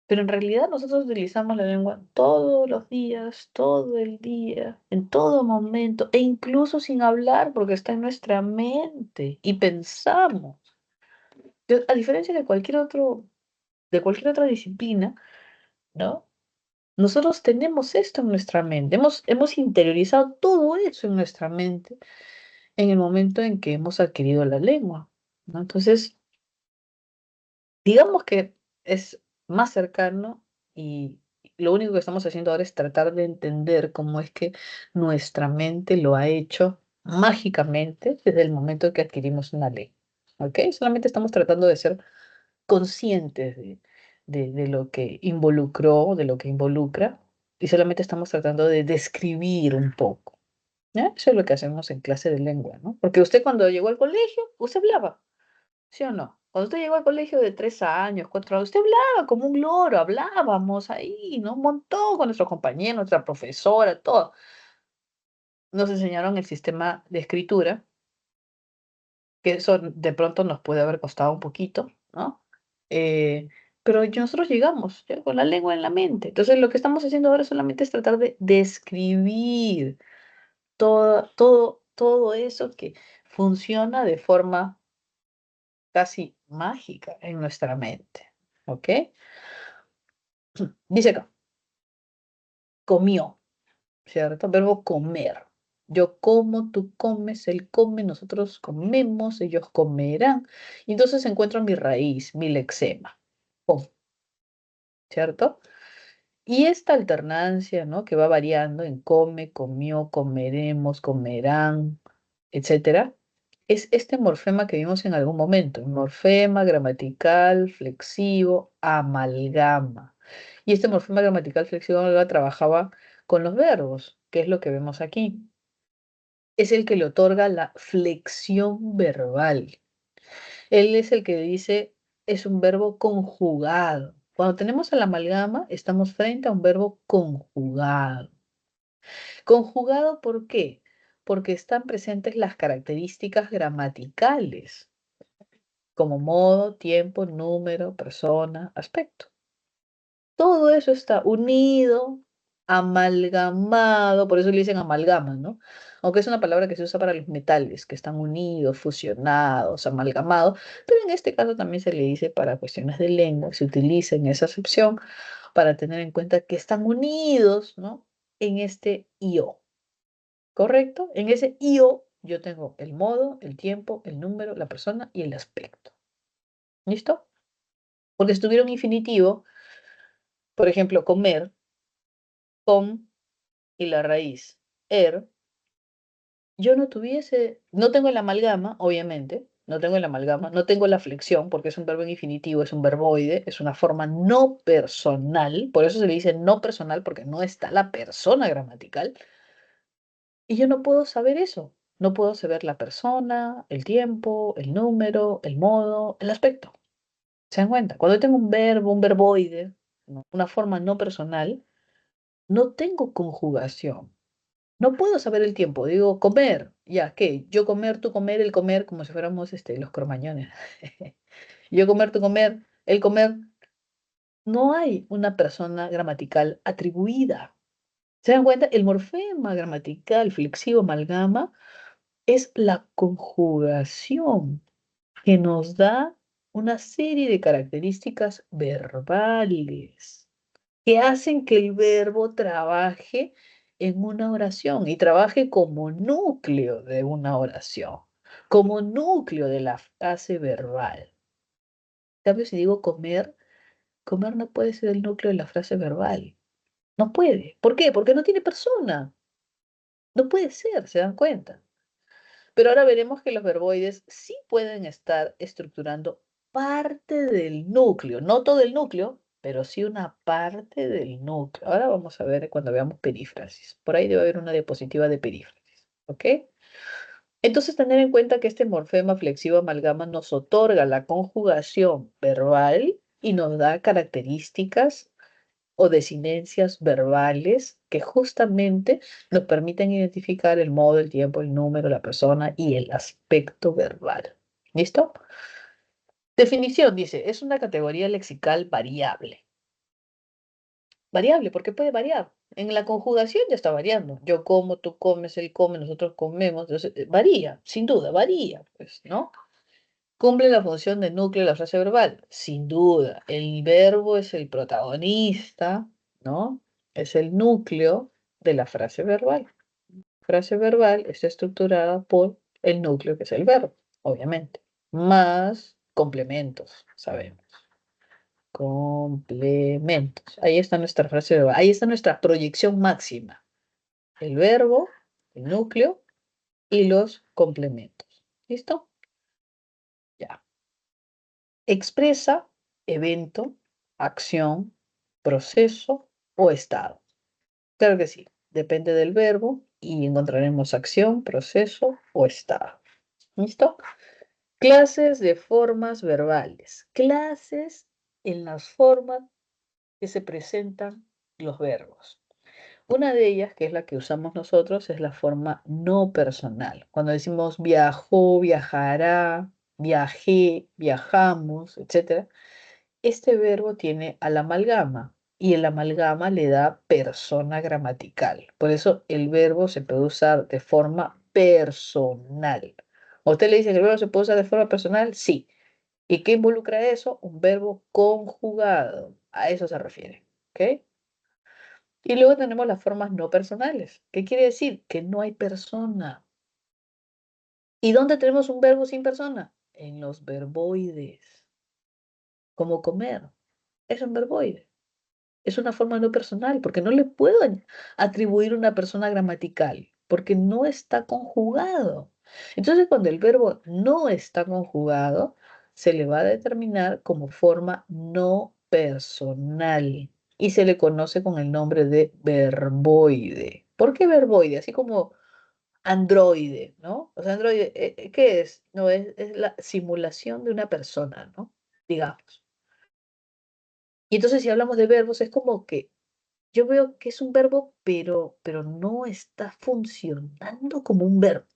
Pero en realidad nosotros utilizamos la lengua todos los días, todo el día, en todo momento, e incluso sin hablar porque está en nuestra mente y pensamos. A diferencia de cualquier otra disciplina, ¿no? Nosotros tenemos esto en nuestra mente, hemos interiorizado todo eso en nuestra mente en el momento en que hemos adquirido la lengua, ¿no? Entonces, digamos que es más cercano y lo único que estamos haciendo ahora es tratar de entender cómo es que nuestra mente lo ha hecho mágicamente desde el momento que adquirimos una lengua, ¿ok? Solamente estamos tratando de ser conscientes de lo que involucró, de lo que involucra, y solamente estamos tratando de describir un poco. ¿Ya? Eso es lo que hacemos en clase de lengua, ¿no? Porque usted cuando llegó al colegio, usted hablaba, ¿sí o no? Cuando usted llegó al colegio de 3 años, 4 años, usted hablaba como un loro, hablábamos ahí, ¿no? Un montón con nuestros compañeros, nuestra profesora, todo. Nos enseñaron el sistema de escritura, que eso de pronto nos puede haber costado un poquito, ¿no? Eh, pero nosotros llegamos ya con la lengua en la mente. Entonces, lo que estamos haciendo ahora solamente es tratar de describir todo eso que funciona de forma casi mágica en nuestra mente. ¿Ok? Dice acá, comió, ¿cierto? Verbo comer. Yo como, tú comes, él come, nosotros comemos, ellos comerán. Y entonces encuentro mi raíz, mi lexema, com, ¿cierto? Y esta alternancia, ¿no? Que va variando en come, comió, comeremos, comerán, etcétera, es este morfema que vimos en algún momento. Morfema gramatical, flexivo, amalgama. Y este morfema gramatical, flexivo, amalgama trabajaba con los verbos, que es lo que vemos aquí. Es el que le otorga la flexión verbal. Él es el que dice, es un verbo conjugado. Cuando tenemos el amalgama, estamos frente a un verbo conjugado. ¿Conjugado por qué? Porque están presentes las características gramaticales, como modo, tiempo, número, persona, aspecto. Todo eso está unido, amalgamado, por eso le dicen amalgama, ¿no? Aunque es una palabra que se usa para los metales, que están unidos, fusionados, amalgamados, pero en este caso también se le dice para cuestiones de lengua, se utiliza en esa acepción para tener en cuenta que están unidos, ¿no? En este io, ¿correcto? En ese io yo tengo el modo, el tiempo, el número, la persona y el aspecto. ¿Listo? Porque si tuviera un infinitivo, por ejemplo, comer, com y la raíz er, yo no tengo el amalgama, obviamente, no tengo el amalgama, no tengo la flexión, porque es un verbo en infinitivo, es un verboide, es una forma no personal, por eso se le dice no personal, porque no está la persona gramatical, y yo no puedo saber eso. No puedo saber la persona, el tiempo, el número, el modo, el aspecto. ¿Se dan cuenta? Cuando yo tengo un verbo, un verboide, ¿no? Una forma no personal, no tengo conjugación. No puedo saber el tiempo. Digo, comer. Ya, ¿qué? Yo comer, tú comer, el comer, como si fuéramos los cromañones. Yo comer, tú comer, el comer. No hay una persona gramatical atribuida. ¿Se dan cuenta? El morfema gramatical flexivo amalgama es la conjugación que nos da una serie de características verbales que hacen que el verbo trabaje en una oración y trabaje como núcleo de una oración, como núcleo de la frase verbal. En cambio, si digo comer, comer no puede ser el núcleo de la frase verbal. No puede. ¿Por qué? Porque no tiene persona. No puede ser, ¿se dan cuenta? Pero ahora veremos que los verboides sí pueden estar estructurando parte del núcleo, no todo el núcleo, pero sí una parte del núcleo. Ahora vamos a ver cuando veamos perífrasis. Por ahí debe haber una diapositiva de perífrasis, ¿ok? Entonces, tener en cuenta que este morfema flexivo amalgama nos otorga la conjugación verbal y nos da características o desinencias verbales que justamente nos permiten identificar el modo, el tiempo, el número, la persona y el aspecto verbal. ¿Listo? Definición, dice, es una categoría lexical variable. Variable, porque puede variar. En la conjugación ya está variando. Yo como, tú comes, él come, nosotros comemos. Entonces, varía, sin duda, varía, pues, ¿no? Cumple la función de núcleo de la frase verbal, sin duda. El verbo es el protagonista, ¿no? Es el núcleo de la frase verbal. Frase verbal está estructurada por el núcleo, que es el verbo, obviamente. Más complementos, sabemos. Complementos. Ahí está nuestra frase verbal. Ahí está nuestra proyección máxima. El verbo, el núcleo y los complementos. ¿Listo? Ya. Expresa evento, acción, proceso o estado. Claro que sí. Depende del verbo y encontraremos acción, proceso o estado. ¿Listo? Clases de formas verbales. Clases en las formas que se presentan los verbos. Una de ellas, que es la que usamos nosotros, es la forma no personal. Cuando decimos viajó, viajará, viajé, viajamos, etc. Este verbo tiene a la amalgama y el amalgama le da persona gramatical. Por eso el verbo se puede usar de forma personal. ¿A usted le dice que el verbo se puede usar de forma personal? Sí. ¿Y qué involucra eso? Un verbo conjugado. A eso se refiere. ¿Ok? Y luego tenemos las formas no personales. ¿Qué quiere decir? Que no hay persona. ¿Y dónde tenemos un verbo sin persona? En los verboides. Como comer. Es un verboide. Es una forma no personal, porque no le puedo atribuir una persona gramatical, porque no está conjugado. Entonces, cuando el verbo no está conjugado, se le va a determinar como forma no personal y se le conoce con el nombre de verboide. ¿Por qué verboide? Así como androide, ¿no? O sea, androide, ¿qué es? No, es la simulación de una persona, ¿no? Digamos. Y entonces, si hablamos de verbos, es como que yo veo que es un verbo, pero no está funcionando como un verbo.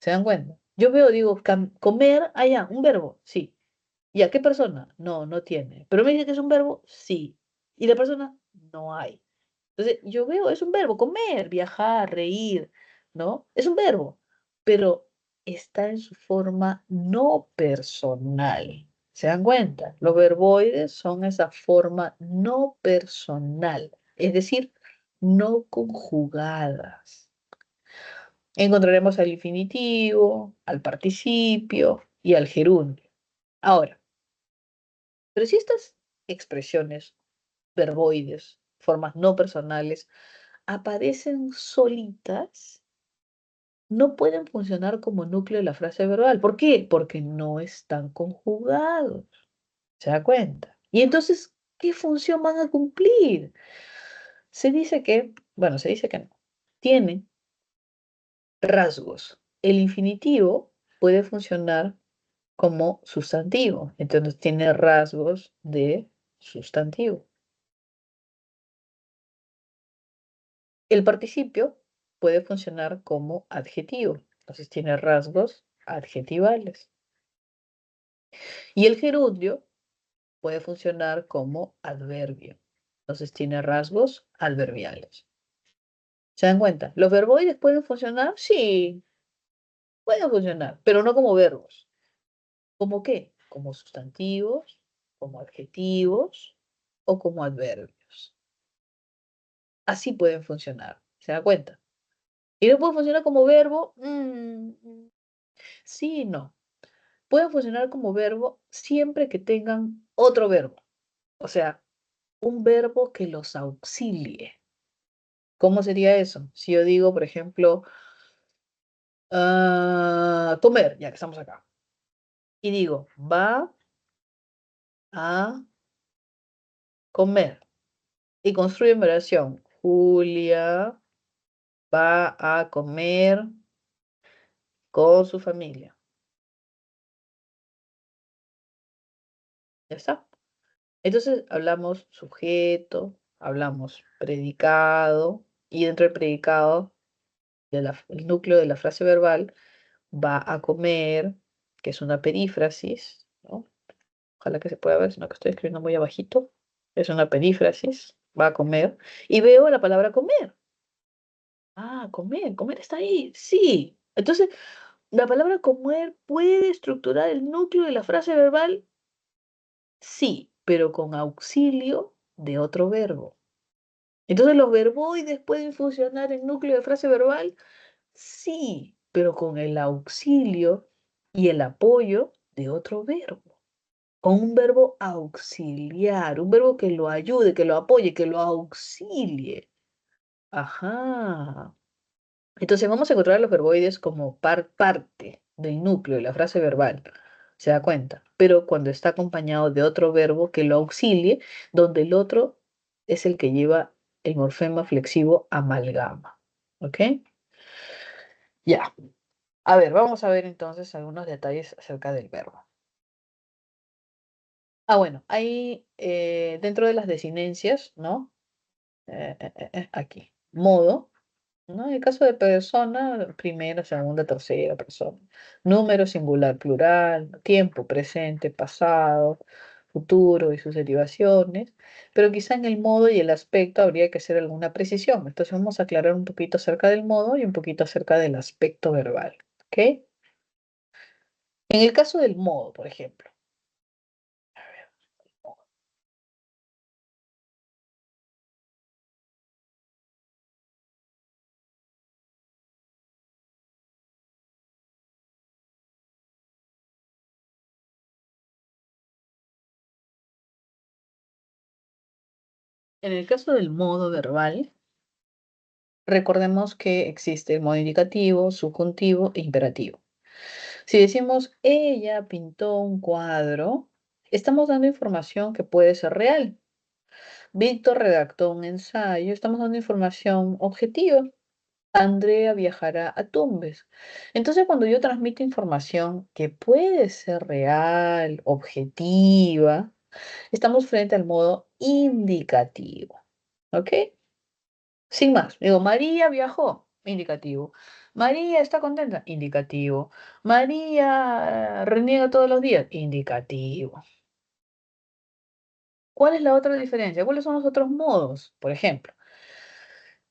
¿Se dan cuenta? Yo veo, digo, comer, allá, un verbo, sí. ¿Y a qué persona? No, no tiene. Pero me dice que es un verbo, sí. ¿Y la persona? No hay. Entonces, yo veo, es un verbo, comer, viajar, reír, ¿no? Es un verbo, pero está en su forma no personal. ¿Se dan cuenta? Los verboides son esa forma no personal, es decir, no conjugadas. Encontraremos al infinitivo, al participio y al gerundio. Ahora, pero si estas expresiones verboides, formas no personales, aparecen solitas, no pueden funcionar como núcleo de la frase verbal. ¿Por qué? Porque no están conjugados. ¿Se da cuenta? Y entonces, ¿qué función van a cumplir? Se dice que, bueno, se dice que no. Tienen rasgos. El infinitivo puede funcionar como sustantivo. Entonces tiene rasgos de sustantivo. El participio puede funcionar como adjetivo, entonces tiene rasgos adjetivales. Y el gerundio puede funcionar como adverbio, entonces tiene rasgos adverbiales. ¿Se dan cuenta? ¿Los verboides pueden funcionar? Sí, pueden funcionar, pero no como verbos. ¿Cómo qué? Como sustantivos, como adjetivos o como adverbios. Así pueden funcionar. ¿Se da cuenta? ¿Y no pueden funcionar como verbo? Sí y no. Pueden funcionar como verbo siempre que tengan otro verbo. O sea, un verbo que los auxilie. ¿Cómo sería eso? Si yo digo, por ejemplo, comer, ya que estamos acá. Y digo, va a comer. Y construyo mi oración. Julia va a comer con su familia. ¿Ya está? Entonces hablamos sujeto, hablamos predicado, y dentro del predicado, el núcleo de la frase verbal, va a comer, que es una perífrasis, ¿no? Ojalá que se pueda ver, sino que estoy escribiendo muy abajito. Es una perífrasis, va a comer, y veo la palabra comer. Ah, comer, comer está ahí, sí. Entonces, la palabra comer puede estructurar el núcleo de la frase verbal, sí, pero con auxilio de otro verbo. Entonces, ¿los verboides pueden funcionar en núcleo de frase verbal? Sí, pero con el auxilio y el apoyo de otro verbo. Con un verbo auxiliar, un verbo que lo ayude, que lo apoye, que lo auxilie. Ajá. Entonces vamos a encontrar los verboides como parte del núcleo de la frase verbal. ¿Se da cuenta? Pero cuando está acompañado de otro verbo que lo auxilie, donde el otro es el que lleva el morfema flexivo amalgama. ¿Ok? Ya. A ver, vamos a ver entonces algunos detalles acerca del verbo. Bueno, ahí dentro de las desinencias, ¿no? Aquí. Modo. ¿No? En el caso de persona, primera, segunda, tercera persona. Número singular, plural, tiempo presente, pasado, futuro y sus derivaciones. Pero quizá en el modo y el aspecto habría que hacer alguna precisión. Entonces vamos a aclarar un poquito acerca del modo y un poquito acerca del aspecto verbal. ¿Ok? En el caso del modo, por ejemplo. En el caso del modo verbal, recordemos que existe el modo indicativo, subjuntivo e imperativo. Si decimos ella pintó un cuadro, estamos dando información que puede ser real. Víctor redactó un ensayo, estamos dando información objetiva. Andrea viajará a Tumbes. Entonces, cuando yo transmito información que puede ser real, objetiva, estamos frente al modo indicativo. ¿Ok? Sin más, digo, María viajó, indicativo. María está contenta, indicativo. María reniega todos los días, indicativo. ¿Cuál es la otra diferencia? ¿Cuáles son los otros modos? Por ejemplo,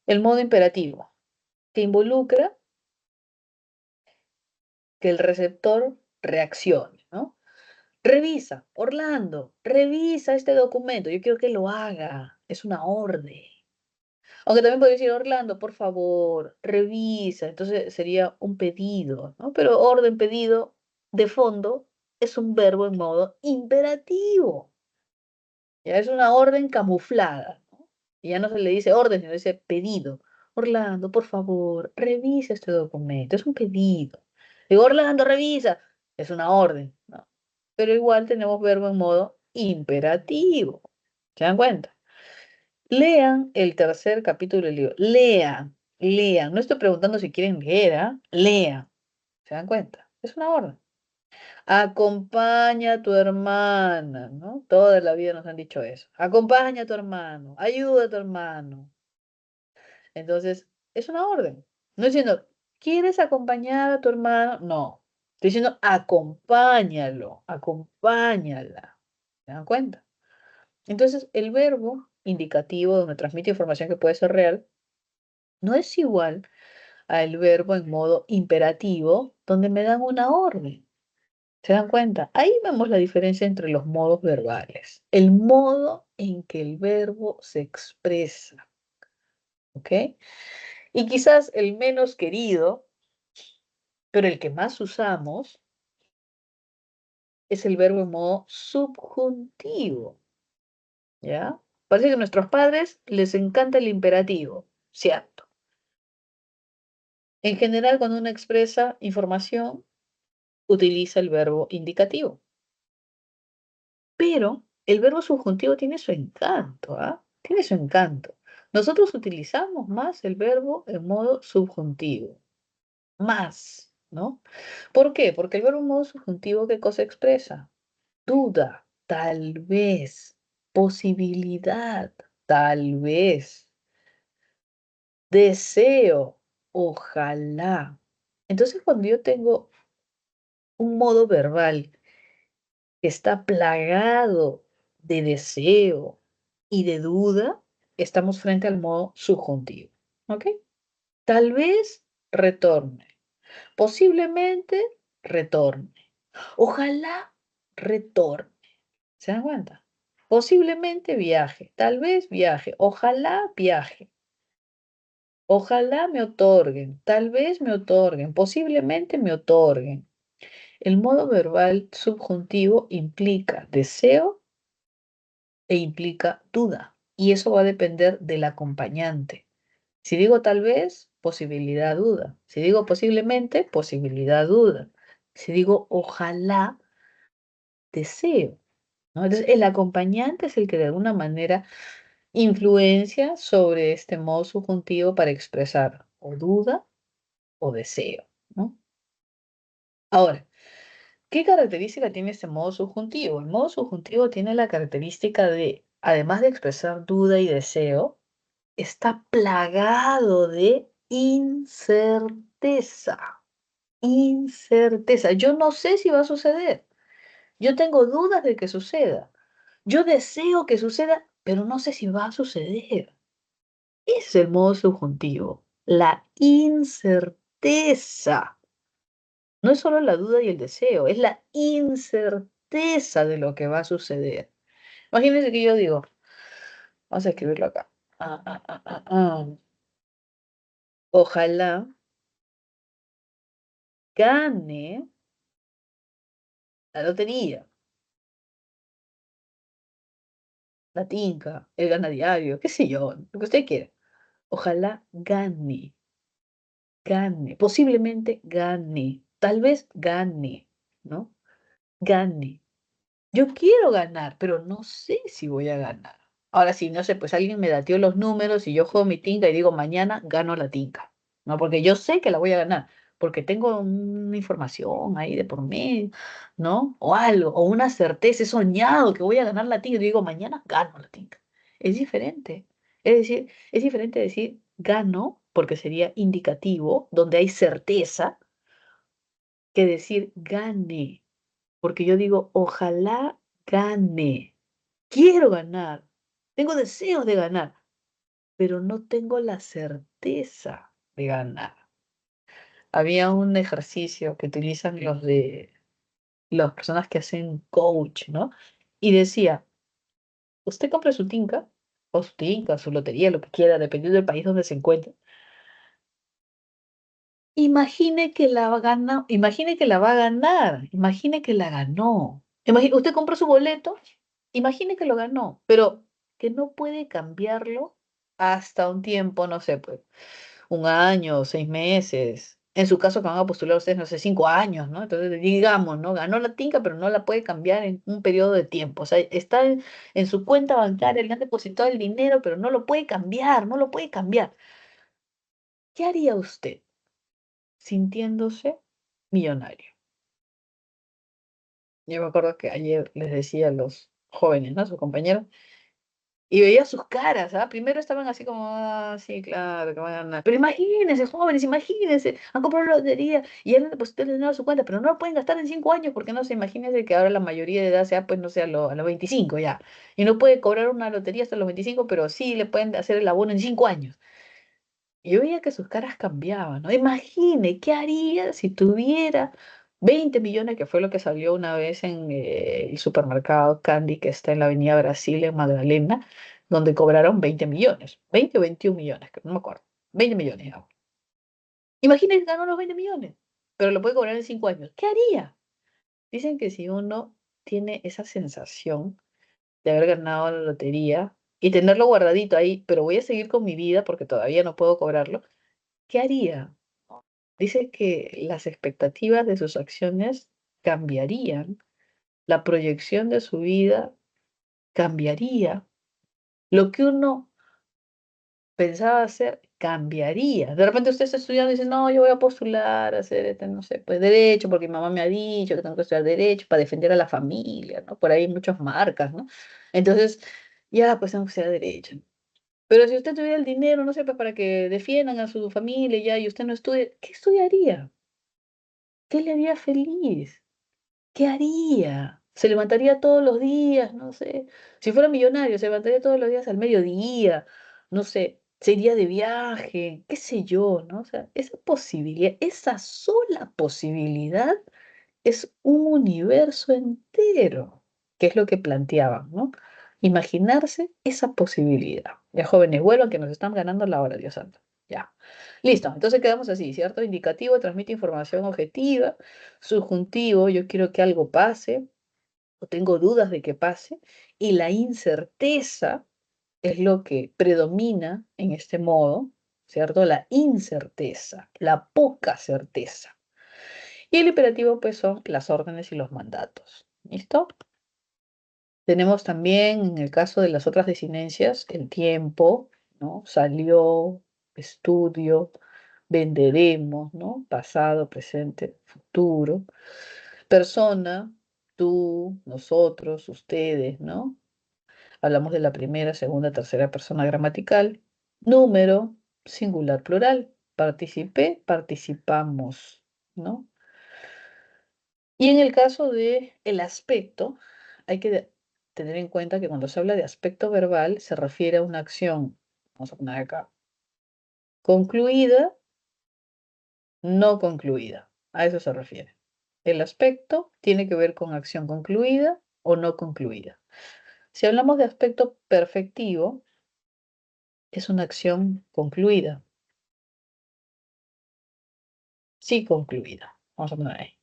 el modo imperativo, que involucra que el receptor reaccione, ¿no? Revisa, Orlando, revisa este documento. Yo quiero que lo haga. Es una orden. Aunque también podría decir, Orlando, por favor, revisa. Entonces sería un pedido, ¿no? Pero orden, pedido, de fondo, es un verbo en modo imperativo. Ya es una orden camuflada, ¿no? Y ya no se le dice orden, sino dice pedido. Orlando, por favor, revisa este documento. Es un pedido. Digo, Orlando, revisa. Es una orden, ¿no? Pero igual tenemos verbo en modo imperativo. ¿Se dan cuenta? Lean el tercer capítulo del libro. Lean, lean. No estoy preguntando si quieren leer, ¿ah? Lean. ¿Se dan cuenta? Es una orden. Acompaña a tu hermana, ¿no? Toda la vida nos han dicho eso. Acompaña a tu hermano, ayuda a tu hermano. Entonces, es una orden. No diciendo, ¿quieres acompañar a tu hermano? No. Estoy diciendo, acompáñalo, acompáñala. ¿Se dan cuenta? Entonces, el verbo indicativo donde transmite información que puede ser real no es igual al verbo en modo imperativo donde me dan una orden. ¿Se dan cuenta? Ahí vemos la diferencia entre los modos verbales. El modo en que el verbo se expresa. ¿Ok? Y quizás el menos querido, pero el que más usamos, es el verbo en modo subjuntivo. ¿Ya? Parece que a nuestros padres les encanta el imperativo, ¿cierto? En general, cuando uno expresa información, utiliza el verbo indicativo. Pero el verbo subjuntivo tiene su encanto, ¿ah? Tiene su encanto. Nosotros utilizamos más el verbo en modo subjuntivo. Más, ¿no? ¿Por qué? Porque el verbo en modo subjuntivo, ¿qué cosa expresa? Duda, tal vez, posibilidad. tal vez, deseo, ojalá. Entonces, cuando yo tengo un modo verbal que está plagado de deseo y de duda, estamos frente al modo subjuntivo. ¿Ok? Tal vez retorne. Posiblemente retorne. Ojalá retorne. ¿Se dan cuenta? Posiblemente viaje. Tal vez viaje. Ojalá viaje. Ojalá me otorguen. Tal vez me otorguen. Posiblemente me otorguen. El modo verbal subjuntivo implica deseo e implica duda. Y eso va a depender del acompañante. Si digo tal vez, posibilidad duda. Si digo posiblemente, posibilidad duda. Si digo ojalá, deseo, ¿no? Entonces, el acompañante es el que de alguna manera influencia sobre este modo subjuntivo para expresar o duda o deseo, ¿no? Ahora, ¿qué característica tiene este modo subjuntivo? El modo subjuntivo tiene la característica de, además de expresar duda y deseo, está plagado de incerteza. Incerteza. Yo no sé si va a suceder. Yo tengo dudas de que suceda. Yo deseo que suceda, pero no sé si va a suceder. Ese es el modo subjuntivo. La incerteza. No es solo la duda y el deseo, es la incerteza de lo que va a suceder. Imagínense que yo digo, vamos a escribirlo acá. Ah, ah, ah, ah, ah. Ojalá gane la lotería, la tinca, el gana diario, qué sé yo, lo que usted quiera. Ojalá gane, gane, posiblemente gane, tal vez gane, ¿no? Gane. Yo quiero ganar, pero no sé si voy a ganar. Ahora sí, no sé, pues alguien me dateó los números y yo juego mi tinca y digo, mañana gano la tinca, ¿no? Porque yo sé que la voy a ganar, porque tengo una información ahí de por medio, ¿no? O algo, o una certeza, he soñado que voy a ganar la tinca y digo, mañana gano la tinca. Es diferente. Es decir, es diferente decir gano, porque sería indicativo, donde hay certeza, que decir gane. Porque yo digo, ojalá gane. Quiero ganar. Tengo deseos de ganar, pero no tengo la certeza de ganar. Había un ejercicio que utilizan los de las personas que hacen coach, ¿no? Y decía, usted compra su tinca, o su tinca, su lotería, lo que quiera, dependiendo del país donde se encuentre. Imagine que la va a ganar, imagine que la va a ganar, imagine que la ganó. Usted compró su boleto, imagine que lo ganó, pero que no puede cambiarlo hasta un tiempo, no sé, pues, un año, 6 meses. En su caso, que van a postular ustedes, no sé, 5 años, ¿no? Entonces, digamos, ¿no? Ganó la tinca, pero no la puede cambiar en un periodo de tiempo. O sea, está en su cuenta bancaria, le han depositado el dinero, pero no lo puede cambiar, no lo puede cambiar. ¿Qué haría usted sintiéndose millonario? Yo me acuerdo que ayer les decía a los jóvenes, ¿no? A sus compañeros, y veía sus caras, ¿ah? Primero estaban así como, ah, sí, claro, que van a ganar. Pero imagínense, jóvenes, imagínense, han comprado la lotería y han depositado el dinero a su cuenta, pero no lo pueden gastar en 5 años, porque no sé, imagínense que ahora la mayoría de edad sea, pues, no sé, a los 25 ya. Y no puede cobrar una lotería hasta los 25, pero sí le pueden hacer el abono en 5 años. Y yo veía que sus caras cambiaban, ¿no? Imagine, ¿qué haría si tuviera 20 millones, que fue lo que salió una vez en el supermercado Candy, que está en la Avenida Brasil, en Magdalena, donde cobraron 20 millones, 20 o 21 millones, que no me acuerdo, 20 millones, digamos. Imagine que ganó los 20 millones, pero lo puede cobrar en 5 años. ¿Qué haría? Dicen que si uno tiene esa sensación de haber ganado la lotería y tenerlo guardadito ahí, pero voy a seguir con mi vida porque todavía no puedo cobrarlo, ¿qué haría? Dice que las expectativas de sus acciones cambiarían, la proyección de su vida cambiaría, lo que uno pensaba hacer cambiaría. De repente usted está estudiando y dice, no, yo voy a postular a hacer, este, no sé, pues derecho, porque mi mamá me ha dicho que tengo que estudiar derecho para defender a la familia, ¿no? Por ahí hay muchas marcas, ¿no? Entonces, ya, pues tengo que estudiar derecho. Pero si usted tuviera el dinero, no sé, pues para que defiendan a su familia ya y usted no estudie, ¿qué estudiaría? ¿Qué le haría feliz? ¿Qué haría? ¿Se levantaría todos los días? No sé. Si fuera millonario, se levantaría todos los días al mediodía, no sé, se iría de viaje, qué sé yo, ¿no? O sea, esa posibilidad, esa sola posibilidad es un universo entero, que es lo que planteaban, ¿no? Imaginarse esa posibilidad. Ya jóvenes, vuelvan que nos están ganando la hora, Dios santo. Ya. Listo, entonces quedamos así, ¿cierto? Indicativo transmite información objetiva, subjuntivo, yo quiero que algo pase, o tengo dudas de que pase, y la incerteza es lo que predomina en este modo, ¿cierto? La incerteza, la poca certeza. Y el imperativo, pues, son las órdenes y los mandatos. ¿Listo? Tenemos también, en el caso de las otras desinencias, el tiempo, ¿no? Salió, estudio, venderemos, ¿no? Pasado, presente, futuro. Persona, tú, nosotros, ustedes, ¿no? Hablamos de la primera, segunda, tercera persona gramatical. Número, singular, plural. Participé, participamos, ¿no? Y en el caso de el aspecto, hay que tener en cuenta que cuando se habla de aspecto verbal se refiere a una acción, vamos a poner acá, concluida, no concluida. A eso se refiere. El aspecto tiene que ver con acción concluida o no concluida. Si hablamos de aspecto perfectivo, es una acción concluida, sí concluida. Vamos a poner ahí.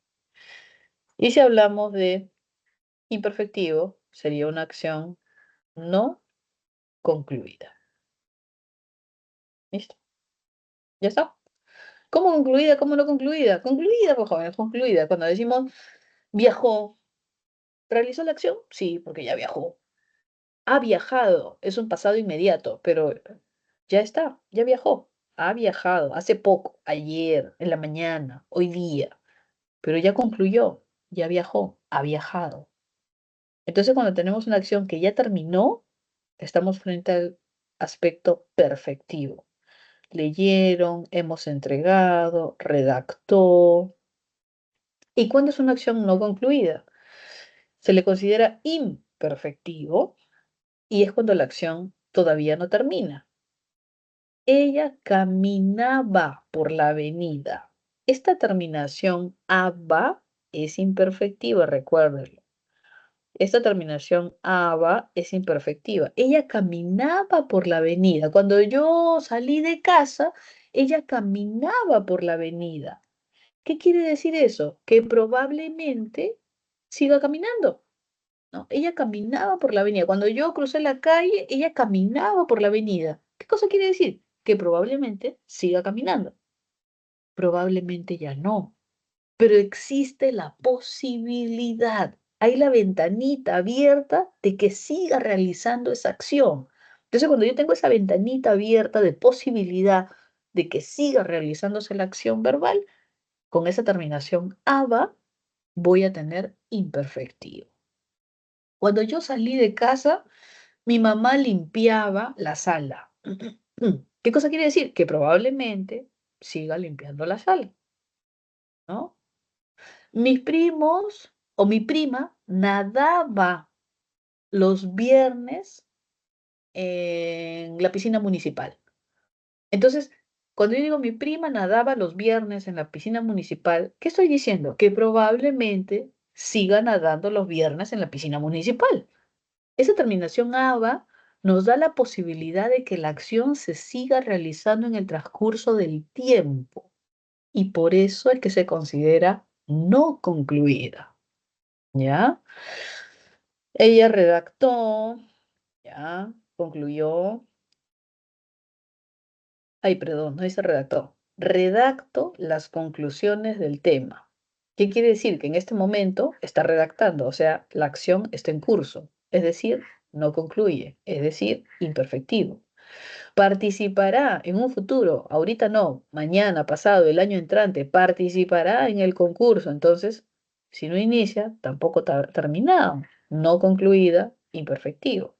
Y si hablamos de imperfectivo, sería una acción no concluida. ¿Listo? ¿Ya está? ¿Cómo concluida? ¿Cómo no concluida? Concluida, pues jóvenes, concluida. Cuando decimos viajó, ¿realizó la acción? Sí, porque ya viajó. Ha viajado, es un pasado inmediato, pero ya está, ya viajó. Ha viajado, hace poco, ayer, en la mañana, hoy día, pero ya concluyó, ya viajó, ha viajado. Entonces, cuando tenemos una acción que ya terminó, estamos frente al aspecto perfectivo. Leyeron, hemos entregado, redactó. ¿Y cuándo es una acción no concluida? Se le considera imperfectivo y es cuando la acción todavía no termina. Ella caminaba por la avenida. Esta terminación aba es imperfectiva, recuérdenlo. Esta terminación aba es imperfectiva. Ella caminaba por la avenida. Cuando yo salí de casa, ella caminaba por la avenida. ¿Qué quiere decir eso? Que probablemente siga caminando, ¿no? Ella caminaba por la avenida. Cuando yo crucé la calle, ella caminaba por la avenida. ¿Qué cosa quiere decir? Que probablemente siga caminando. Probablemente ya no, pero existe la posibilidad. Hay la ventanita abierta de que siga realizando esa acción. Entonces, cuando yo tengo esa ventanita abierta de posibilidad de que siga realizándose la acción verbal, con esa terminación aba, voy a tener imperfectivo. Cuando yo salí de casa, mi mamá limpiaba la sala. ¿Qué cosa quiere decir? Que probablemente siga limpiando la sala, ¿no? Mis primos o mi prima nadaba los viernes en la piscina municipal. Entonces, cuando yo digo mi prima nadaba los viernes en la piscina municipal, ¿qué estoy diciendo? Que probablemente siga nadando los viernes en la piscina municipal. Esa terminación aba nos da la posibilidad de que la acción se siga realizando en el transcurso del tiempo y por eso es que se considera no concluida, ¿ya? Ella redactó, ¿ya? Concluyó. Ay, perdón, no dice redactó. Redacto las conclusiones del tema. ¿Qué quiere decir? Que en este momento está redactando, o sea, la acción está en curso, es decir, no concluye, es decir, imperfectivo. Participará en un futuro, ahorita no, mañana, pasado, el año entrante, participará en el concurso. Entonces, si no inicia, tampoco terminado, no concluida, imperfectivo.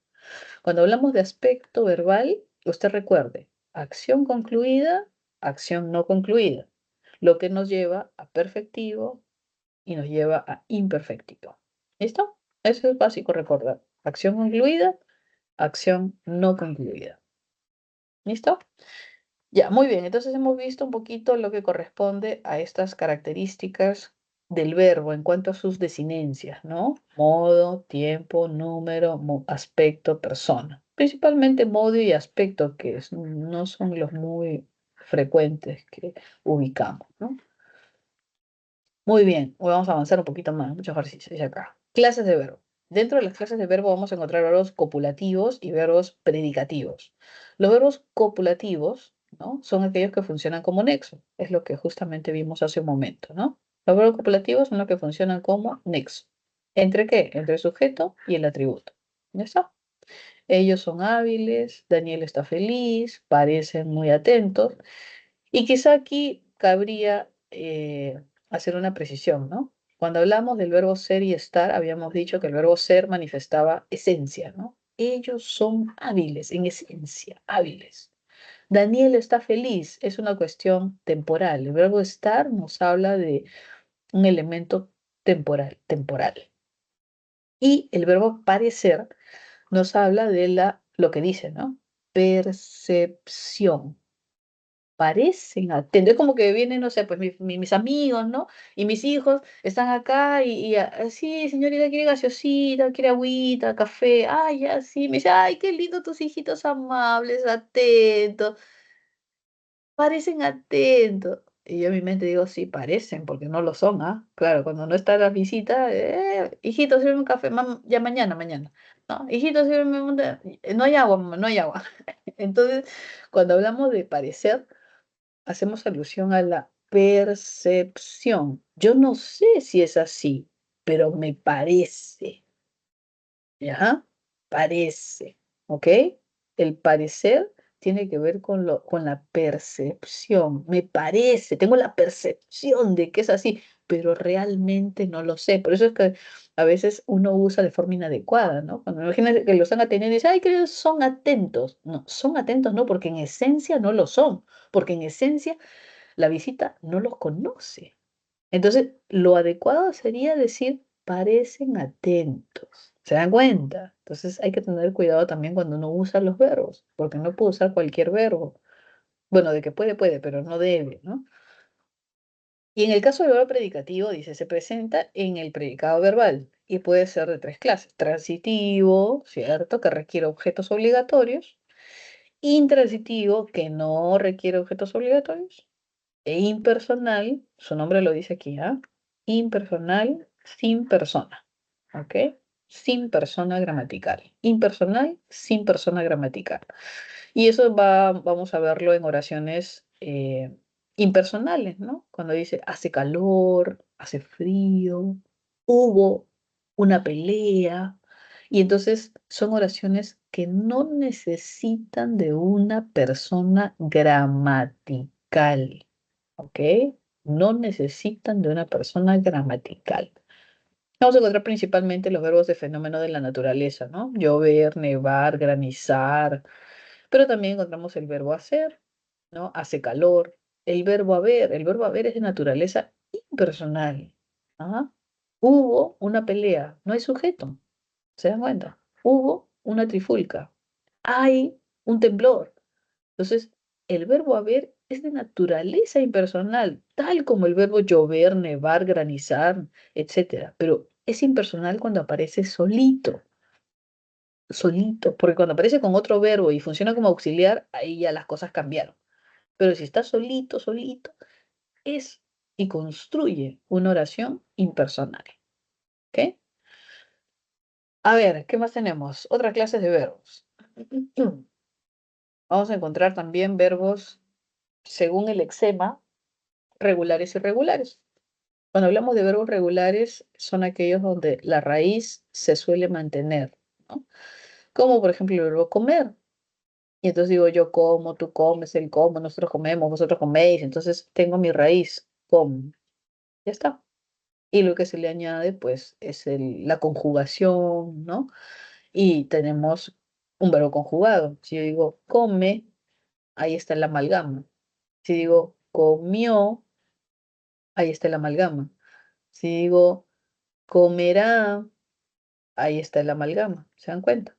Cuando hablamos de aspecto verbal, usted recuerde, acción concluida, acción no concluida, lo que nos lleva a perfectivo y nos lleva a imperfectivo. ¿Listo? Eso es básico recordar. Acción concluida, acción no concluida. ¿Listo? Ya, muy bien. Entonces hemos visto un poquito lo que corresponde a estas características del verbo en cuanto a sus desinencias, ¿no? Modo, tiempo, número, aspecto, persona. Principalmente modo y aspecto, que no son los muy frecuentes que ubicamos, ¿no? Muy bien, hoy vamos a avanzar un poquito más, mucho ejercicio, dice acá. Clases de verbo. Dentro de las clases de verbo vamos a encontrar verbos copulativos y verbos predicativos. Los verbos copulativos, ¿no? Son aquellos que funcionan como nexo. Es lo que justamente vimos hace un momento, ¿no? Los verbos copulativos son los que funcionan como nexo. ¿Entre qué? Entre el sujeto y el atributo. ¿Ya está? Ellos son hábiles, Daniel está feliz, parecen muy atentos. Y quizá aquí cabría hacer una precisión, ¿no? Cuando hablamos del verbo ser y estar, habíamos dicho que el verbo ser manifestaba esencia, ¿no? Ellos son hábiles, en esencia, hábiles. Daniel está feliz, es una cuestión temporal. El verbo estar nos habla de un elemento temporal, temporal. Y el verbo parecer nos habla de lo que dice, ¿no? Percepción. Parecen atentos. Es como que vienen, no sé, pues mis amigos, ¿no? Y mis hijos están acá sí, señorita, quiere gaseosita, quiere agüita, café. Ay, ya, sí. Me dice, ay, qué lindo tus hijitos amables, atentos. Parecen atentos. Y yo en mi mente digo, sí, parecen, porque no lo son, ¿ah? Claro, cuando no está la visita, hijito, sírveme un café, ya mañana, mañana. No, hijito, sírveme no hay agua, mamá, no hay agua. Entonces, cuando hablamos de parecer, hacemos alusión a la percepción. Yo no sé si es así, pero me parece, ¿ya? Parece, ¿ok? El parecer tiene que ver con la percepción. Me parece, tengo la percepción de que es así, pero realmente no lo sé. Por eso es que a veces uno usa de forma inadecuada, ¿no? Cuando imagínate que lo están atendiendo y dice, ay, que ellos son atentos. No, son atentos, no, porque en esencia no lo son, porque en esencia la visita no los conoce. Entonces, lo adecuado sería decir, parecen atentos. ¿Se dan cuenta? Entonces, hay que tener cuidado también cuando uno usa los verbos, porque no puede usar cualquier verbo. Bueno, de que puede, puede, pero no debe, ¿no? Y en el caso del verbo predicativo, dice, se presenta en el predicado verbal y puede ser de tres clases. Transitivo, ¿cierto? Que requiere objetos obligatorios. Intransitivo, que no requiere objetos obligatorios. E impersonal, su nombre lo dice aquí, ¿ah? Impersonal sin persona, ¿ok? Sin persona gramatical. Impersonal sin persona gramatical. Y eso vamos a verlo en oraciones impersonales, ¿no? Cuando dice hace calor, hace frío, hubo una pelea. Y entonces son oraciones que no necesitan de una persona gramatical, ¿ok? No necesitan de una persona gramatical. Vamos a encontrar principalmente los verbos de fenómeno de la naturaleza, ¿no? Llover, nevar, granizar, pero también encontramos el verbo hacer, ¿no? Hace calor. El verbo haber es de naturaleza impersonal. ¿Ah? Hubo una pelea, no hay sujeto, ¿se dan cuenta? Hubo una trifulca, hay un temblor. Entonces, el verbo haber es de naturaleza impersonal, tal como el verbo llover, nevar, granizar, etcétera. Pero es impersonal cuando aparece solito, solito, porque cuando aparece con otro verbo y funciona como auxiliar, ahí ya las cosas cambiaron. Pero si está solito, solito, es y construye una oración impersonal. ¿Ok? A ver, ¿qué más tenemos? Otras clases de verbos. Vamos a encontrar también verbos, según el lexema, regulares y irregulares. Cuando hablamos de verbos regulares, son aquellos donde la raíz se suele mantener, ¿no? Como por ejemplo el verbo comer. Y entonces digo yo como, tú comes, él come, nosotros comemos, vosotros coméis. Entonces tengo mi raíz, com. Ya está. Y lo que se le añade, pues, es la conjugación, ¿no? Y tenemos Un verbo conjugado. Si yo digo come, ahí está la amalgama. Si digo comió, ahí está la amalgama. Si digo comerá, ahí está la amalgama. ¿Se dan cuenta?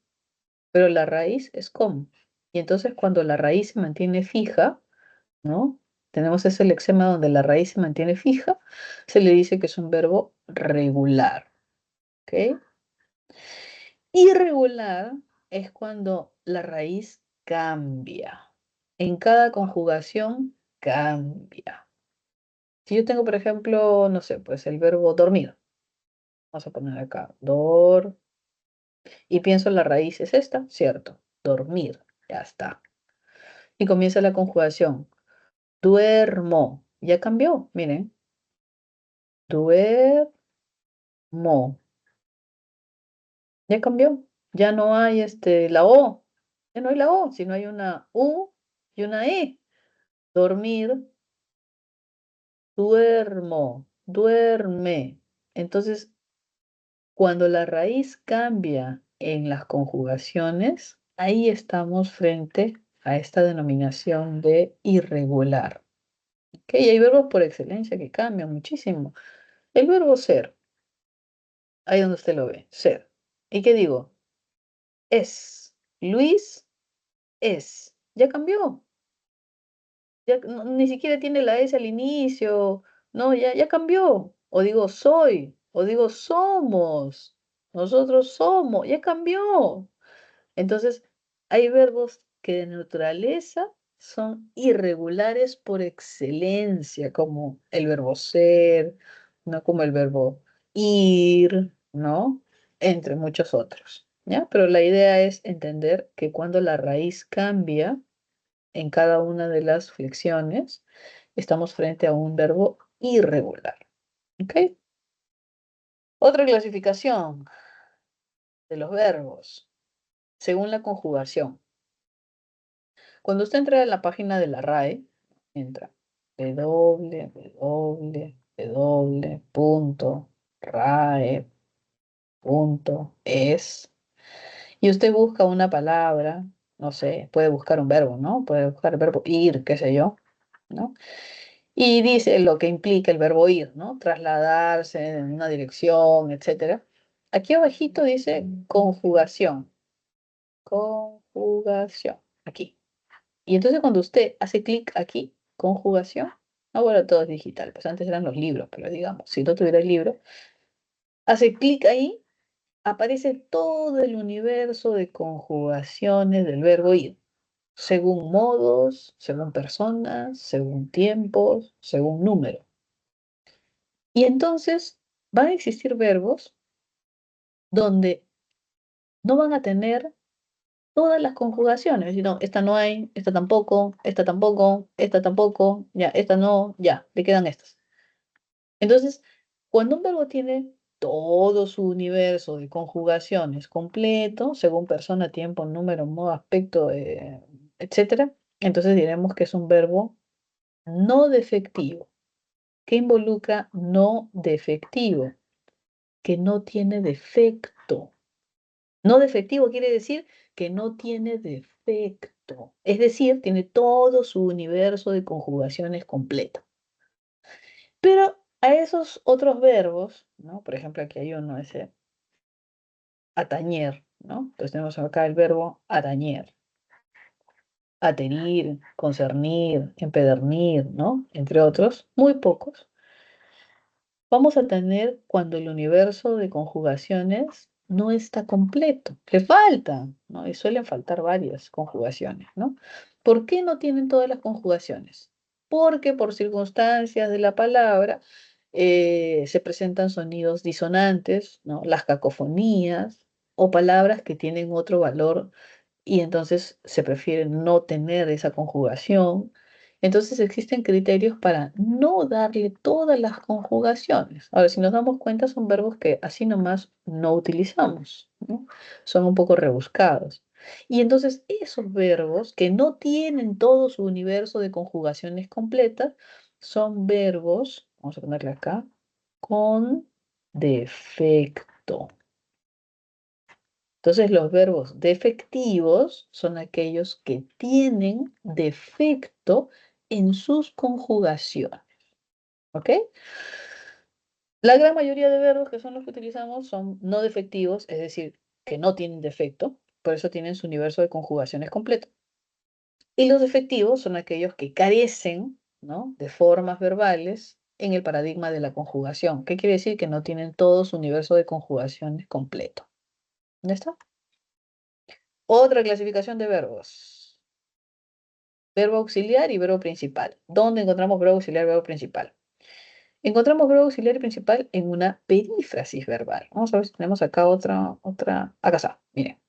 Pero la raíz es como. Y entonces cuando la raíz se mantiene fija, ¿no? Tenemos ese lexema donde la raíz se mantiene fija, se le dice que es un verbo regular, ¿ok? Irregular es cuando la raíz cambia. En cada conjugación cambia. Si yo tengo, por ejemplo, no sé, pues el verbo dormir. Vamos a poner acá, y pienso la raíz es esta, ¿cierto? Dormir, ya está. Y comienza la conjugación. Duermo, ya cambió, miren. Duermo, ya cambió. Ya no hay la O. Ya no hay la O, sino hay una U y una E. Dormir, duermo, duerme. Entonces, cuando la raíz cambia en las conjugaciones, ahí estamos frente a esta denominación de irregular. ¿Ok? Y hay verbos por excelencia que cambian muchísimo. El verbo ser, ahí donde usted lo ve, ser. ¿Y qué digo? Es. Luis es. Ya cambió. Ya ni siquiera tiene la S al inicio. No, ya cambió. O digo soy. O digo somos. Nosotros somos. Ya cambió. Entonces, hay verbos que de naturaleza son irregulares por excelencia, como el verbo ser, ¿no? Como el verbo ir, ¿no? Entre muchos otros, ¿ya? Pero la idea es entender que cuando la raíz cambia en cada una de las flexiones, estamos frente a un verbo irregular, ¿ok? Otra clasificación de los verbos, según la conjugación. Cuando usted entra en la página de la RAE, entra www.rae.es y usted busca una palabra, no sé, puede buscar un verbo, ¿no? Puede buscar el verbo ir, qué sé yo, ¿no? Y dice lo que implica el verbo ir, ¿no? Trasladarse en una dirección, etcétera. Aquí abajito dice conjugación. Conjugación. Aquí. Y entonces cuando usted hace clic aquí, conjugación, ahora todo es digital, pues antes eran los libros, pero digamos, si no tuviera el libro, hace clic ahí, aparece todo el universo de conjugaciones del verbo ir, según modos, según personas, según tiempos, según número. Y entonces van a existir verbos donde no van a tener todas las conjugaciones, sino esta no hay, esta tampoco, esta tampoco, esta tampoco, ya, esta no, ya, le quedan estas. Entonces, cuando un verbo tiene todo su universo de conjugaciones completo, según persona, tiempo, número, modo, aspecto, etcétera, entonces diremos que es un verbo no defectivo. ¿Qué involucra no defectivo? Que no tiene defecto. No defectivo quiere decir que no tiene defecto. Es decir, tiene todo su universo de conjugaciones completo. Pero a esos otros verbos, ¿no? Por ejemplo, aquí hay uno, ese atañer, ¿no? Entonces tenemos acá el verbo atañer, aterir, concernir, empedernir, ¿no? Entre otros, muy pocos. Vamos a tener cuando el universo de conjugaciones no está completo, le falta, ¿no? Y suelen faltar varias conjugaciones, ¿no? ¿Por qué no tienen todas las conjugaciones? Porque por circunstancias de la palabra se presentan sonidos disonantes, ¿no? Las cacofonías o palabras que tienen otro valor y entonces se prefiere no tener esa conjugación. Entonces existen criterios para no darle todas las conjugaciones. Ahora, si nos damos cuenta, son verbos que así nomás no utilizamos, ¿no? Son un poco rebuscados. Y entonces esos verbos que no tienen todo su universo de conjugaciones completas son verbos, vamos a ponerle acá, con defecto. Entonces, los verbos defectivos son aquellos que tienen defecto en sus conjugaciones. ¿Ok? La gran mayoría de verbos que son los que utilizamos son no defectivos, es decir, que no tienen defecto, por eso tienen su universo de conjugaciones completo. Y los efectivos son aquellos que carecen, ¿no?, de formas verbales en el paradigma de la conjugación. ¿Qué quiere decir? Que no tienen todo su universo de conjugaciones completo. ¿Dónde está? Otra clasificación de verbos. Verbo auxiliar y verbo principal. ¿Dónde encontramos verbo auxiliar y verbo principal? Encontramos verbo auxiliar y principal en una perífrasis verbal. Vamos a ver si tenemos acá otra. Acá está, miren.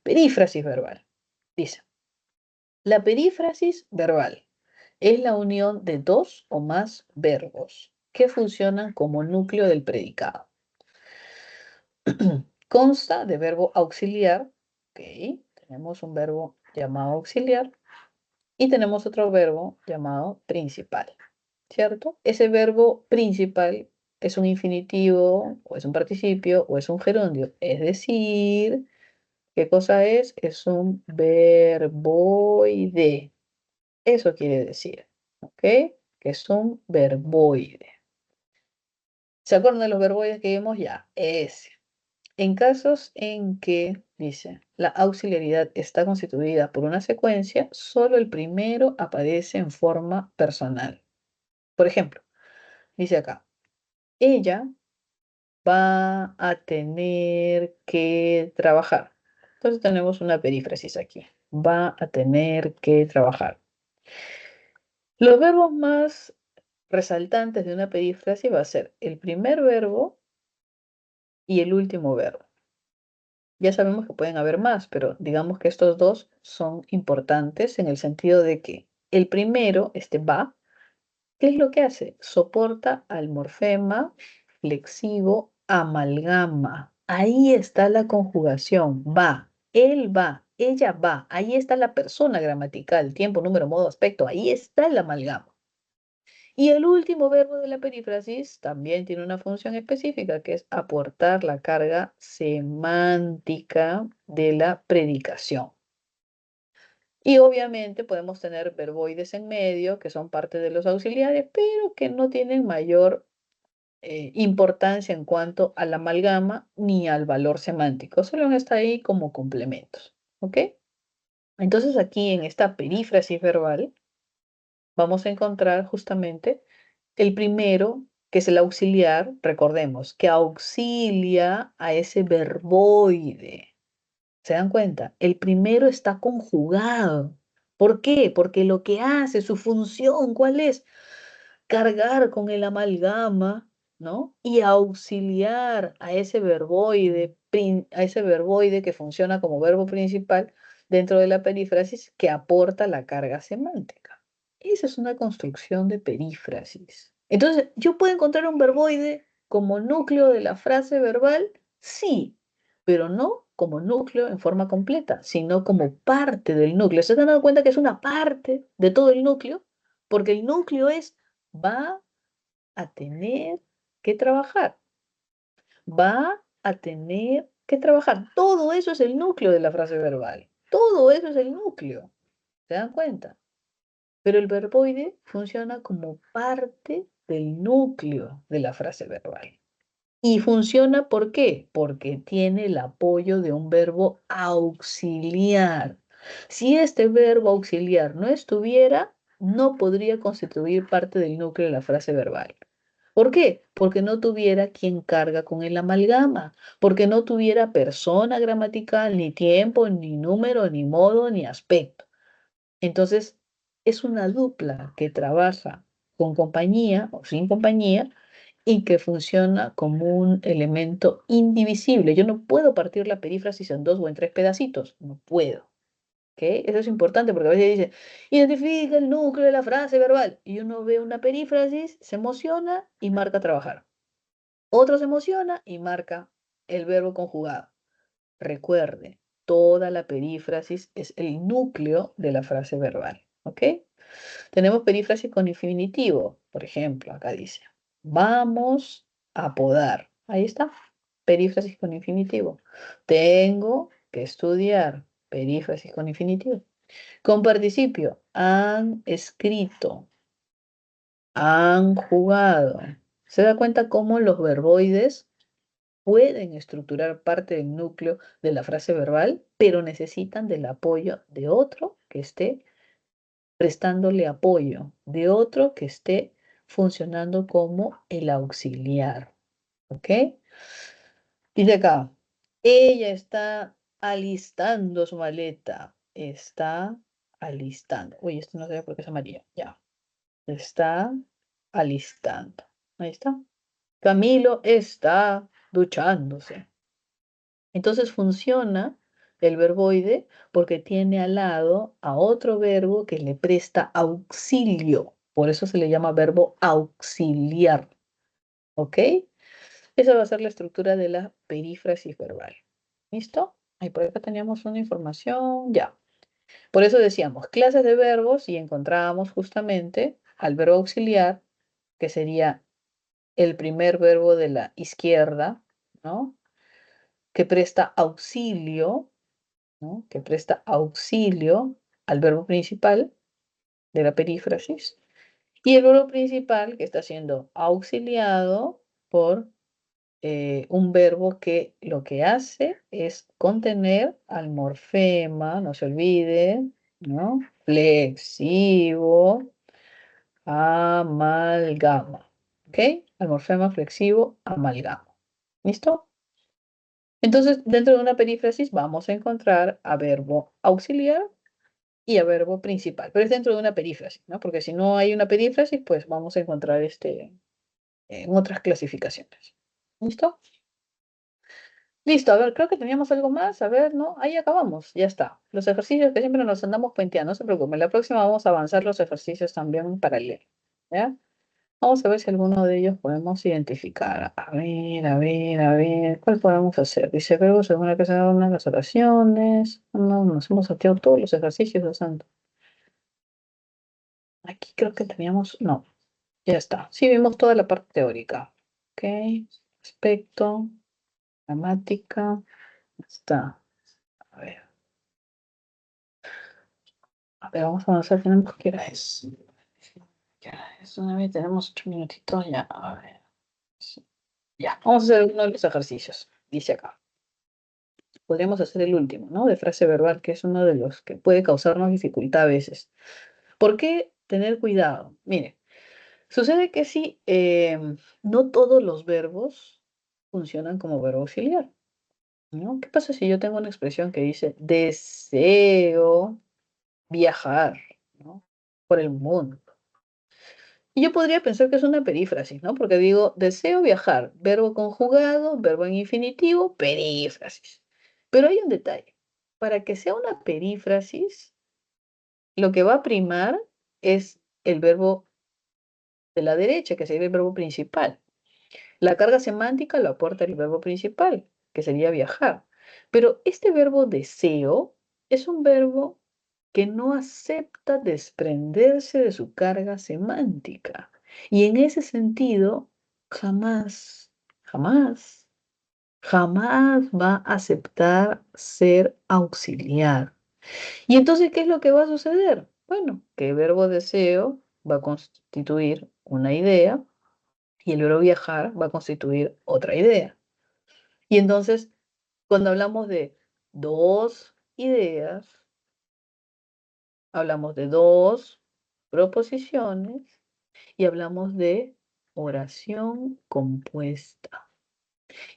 Perífrasis verbal. Dice, la perífrasis verbal es la unión de dos o más verbos que funcionan como núcleo del predicado. Consta de verbo auxiliar, ok, tenemos un verbo llamado auxiliar y tenemos otro verbo llamado principal, ¿cierto? Ese verbo principal es un infinitivo, o es un participio, o es un gerundio, es decir, ¿qué cosa es? Es un verboide. Eso quiere decir, ¿ok? Que es un verboide. ¿Se acuerdan de los verboides que vimos? Ya, ese. En casos en que, dice, la auxiliaridad está constituida por una secuencia, solo el primero aparece en forma personal. Por ejemplo, dice acá, ella va a tener que trabajar. Entonces tenemos una perífrasis aquí. Va a tener que trabajar. Los verbos más resaltantes de una perífrasis va a ser el primer verbo y el último verbo. Ya sabemos que pueden haber más, pero digamos que estos dos son importantes en el sentido de que el primero, este va, ¿qué es lo que hace? Soporta al morfema flexivo amalgama. Ahí está la conjugación, va, él va, ella va. Ahí está la persona gramatical, tiempo, número, modo, aspecto. Ahí está el amalgama. Y el último verbo de la perífrasis también tiene una función específica, que es aportar la carga semántica de la predicación. Y obviamente podemos tener verboides en medio, que son parte de los auxiliares, pero que no tienen mayor importancia en cuanto a la amalgama ni al valor semántico. Solo está ahí como complementos. ¿Ok? Entonces aquí en esta perífrasis verbal vamos a encontrar justamente el primero, que es el auxiliar, recordemos, que auxilia a ese verboide. ¿Se dan cuenta? El primero está conjugado. ¿Por qué? Porque lo que hace, su función, ¿cuál es? Cargar con el amalgama, ¿no? Y auxiliar a ese verboide que funciona como verbo principal dentro de la perífrasis que aporta la carga semántica. Esa es una construcción de perífrasis. Entonces, ¿yo puedo encontrar un verboide como núcleo de la frase verbal? Sí, pero no como núcleo en forma completa, sino como parte del núcleo. ¿Se han dado cuenta que es una parte de todo el núcleo? Porque el núcleo es va a tener que trabajar. Va a tener que trabajar. Todo eso es el núcleo de la frase verbal. Todo eso es el núcleo. ¿Se dan cuenta? Pero el verboide funciona como parte del núcleo de la frase verbal. ¿Y funciona por qué? Porque tiene el apoyo de un verbo auxiliar. Si este verbo auxiliar no estuviera, no podría constituir parte del núcleo de la frase verbal. ¿Por qué? Porque no tuviera quien carga con el amalgama, porque no tuviera persona gramatical, ni tiempo, ni número, ni modo, ni aspecto. Entonces, es una dupla que trabaja con compañía o sin compañía y que funciona como un elemento indivisible. Yo no puedo partir la perífrasis en dos o en tres pedacitos, no puedo. ¿Ok? Eso es importante porque a veces dice, identifica el núcleo de la frase verbal. Y uno ve una perífrasis, se emociona y marca trabajar. Otro se emociona y marca el verbo conjugado. Recuerde, toda la perífrasis es el núcleo de la frase verbal. ¿Ok? Tenemos perífrasis con infinitivo. Por ejemplo, acá dice, vamos a podar. Ahí está. Perífrasis con infinitivo. Tengo que estudiar. Perífrasis con infinitivo. Con participio. Han escrito. Han jugado. ¿Se da cuenta cómo los verboides pueden estructurar parte del núcleo de la frase verbal, pero necesitan del apoyo de otro que esté prestándole apoyo, de otro que esté funcionando como el auxiliar? ¿Ok? Dice acá, ella está alistando su maleta. Está alistando. Uy, esto no sé por qué es amarillo. Ya. Está alistando. Ahí está. Camilo está duchándose. Entonces funciona el verboide porque tiene al lado a otro verbo que le presta auxilio. Por eso se le llama verbo auxiliar. ¿Ok? Esa va a ser la estructura de la perífrasis verbal. ¿Listo? Ahí por acá teníamos una información. Ya. Por eso decíamos clases de verbos y encontrábamos justamente al verbo auxiliar, que sería el primer verbo de la izquierda, ¿no? Que presta auxilio, ¿no? Que presta auxilio al verbo principal de la perífrasis. Y el verbo principal que está siendo auxiliado por un verbo que lo que hace es contener al morfema, no se olvide, ¿no? Flexivo, amalgama. ¿Ok? Al morfema flexivo, amalgama. ¿Listo? Entonces, dentro de una perífrasis vamos a encontrar a verbo auxiliar y a verbo principal, pero es dentro de una perífrasis, ¿no? Porque si no hay una perífrasis, pues vamos a encontrar en otras clasificaciones. ¿Listo? Listo, a ver, creo que teníamos algo más, a ver, ¿no? Ahí acabamos, ya está. Los ejercicios que siempre nos andamos puenteando, no se preocupen, la próxima vamos a avanzar los ejercicios también en paralelo, ¿ya? Vamos a ver si alguno de ellos podemos identificar. A ver, a ver, a ver, ¿cuál podemos hacer? Dice verbo según la que se dan las oraciones. No, nos hemos salteado todos los ejercicios de santo. Aquí creo que teníamos, no, ya está. Sí, vimos toda la parte teórica. Ok, aspecto, gramática, está. A ver. A ver, vamos a avanzar. Tenemos que hora es. ¿Qué hora es? Una vez tenemos 8 minutitos ya. A ver. Sí. Ya, vamos a hacer uno de los ejercicios. Dice acá. Podríamos hacer el último, ¿no? De frase verbal, que es uno de los que puede causarnos dificultad a veces. ¿Por qué tener cuidado? Mire, sucede que sí, no todos los verbos funcionan como verbo auxiliar, ¿no? ¿Qué pasa si yo tengo una expresión que dice deseo viajar, ¿no? Por el mundo? Y yo podría pensar que es una perífrasis, ¿no? Porque digo, deseo viajar, verbo conjugado, verbo en infinitivo, perífrasis. Pero hay un detalle. Para que sea una perífrasis, lo que va a primar es el verbo de la derecha, que sería el verbo principal. La carga semántica lo aporta el verbo principal, que sería viajar. Pero este verbo deseo es un verbo que no acepta desprenderse de su carga semántica. Y en ese sentido, jamás, jamás, jamás va a aceptar ser auxiliar. Y entonces, ¿qué es lo que va a suceder? Bueno, que el verbo deseo va a constituir una idea y el verbo viajar va a constituir otra idea. Y entonces, cuando hablamos de dos ideas, hablamos de dos proposiciones y hablamos de oración compuesta.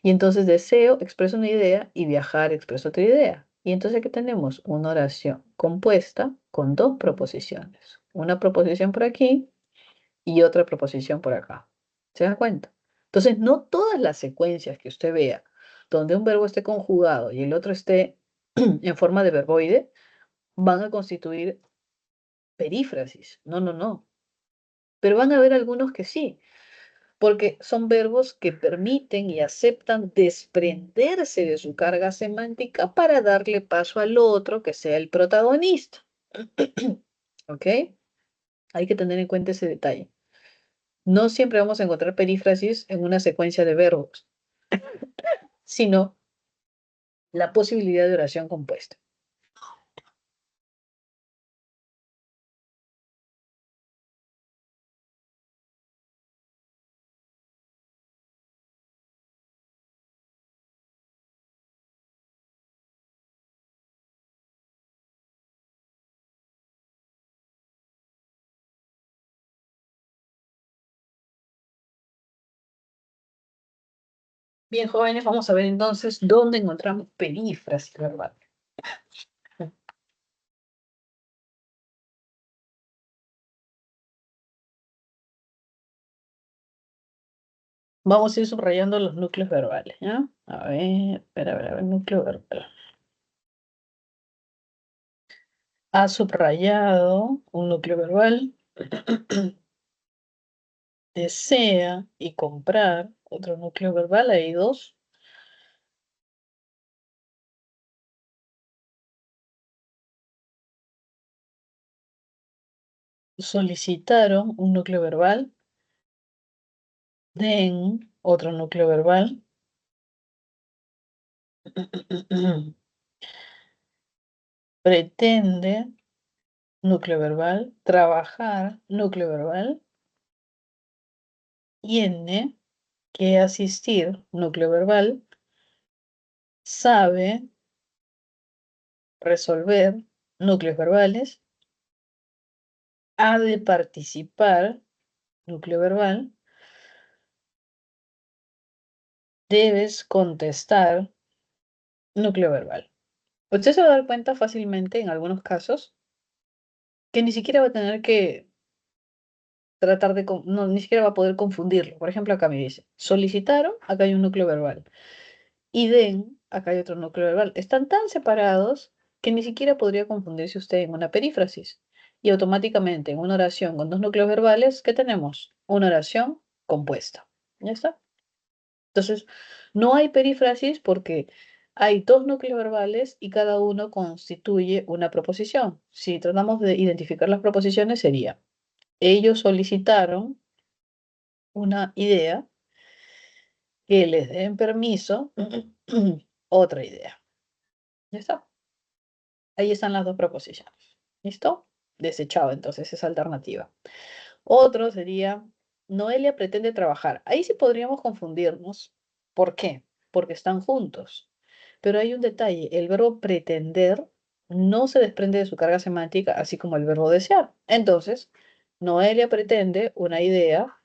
Y entonces deseo expresa una idea y viajar expresa otra idea. Y entonces aquí tenemos una oración compuesta con dos proposiciones. Una proposición por aquí y otra proposición por acá. ¿Se da cuenta? Entonces, no todas las secuencias que usted vea donde un verbo esté conjugado y el otro esté en forma de verboide van a constituir perífrasis. No, no, no. Pero van a haber algunos que sí, porque son verbos que permiten y aceptan desprenderse de su carga semántica para darle paso al otro que sea el protagonista. ¿Ok? Hay que tener en cuenta ese detalle. No siempre vamos a encontrar perífrasis en una secuencia de verbos, sino la posibilidad de oración compuesta. Bien, jóvenes, vamos a ver entonces dónde encontramos perífrasis verbal. Vamos a ir subrayando los núcleos verbales, ¿ya? A ver, núcleo verbal. Ha subrayado un núcleo verbal. Desea y comprar otro núcleo verbal, hay dos. Solicitaron un núcleo verbal. Den otro núcleo verbal. Pretende núcleo verbal. Trabajar núcleo verbal. Tiene que asistir núcleo verbal. Sabe resolver núcleos verbales. Ha de participar núcleo verbal. Debes contestar núcleo verbal. Usted se va a dar cuenta fácilmente en algunos casos que ni siquiera va a tener que tratar de, no, ni siquiera va a poder confundirlo. Por ejemplo, acá me dice, solicitaron, acá hay un núcleo verbal. Y den, acá hay otro núcleo verbal. Están tan separados que ni siquiera podría confundirse usted en una perífrasis. Y automáticamente en una oración con dos núcleos verbales, ¿qué tenemos? Una oración compuesta. ¿Ya está? Entonces, no hay perífrasis porque hay dos núcleos verbales y cada uno constituye una proposición. Si tratamos de identificar las proposiciones, sería, ellos solicitaron una idea que les den permiso, otra idea. ¿Ya está? Ahí están las dos proposiciones. ¿Listo? Desechado entonces esa alternativa. Otro sería, Noelia pretende trabajar. Ahí sí podríamos confundirnos. ¿Por qué? Porque están juntos. Pero hay un detalle, el verbo pretender no se desprende de su carga semántica, así como el verbo desear. Entonces, Noelia pretende una idea,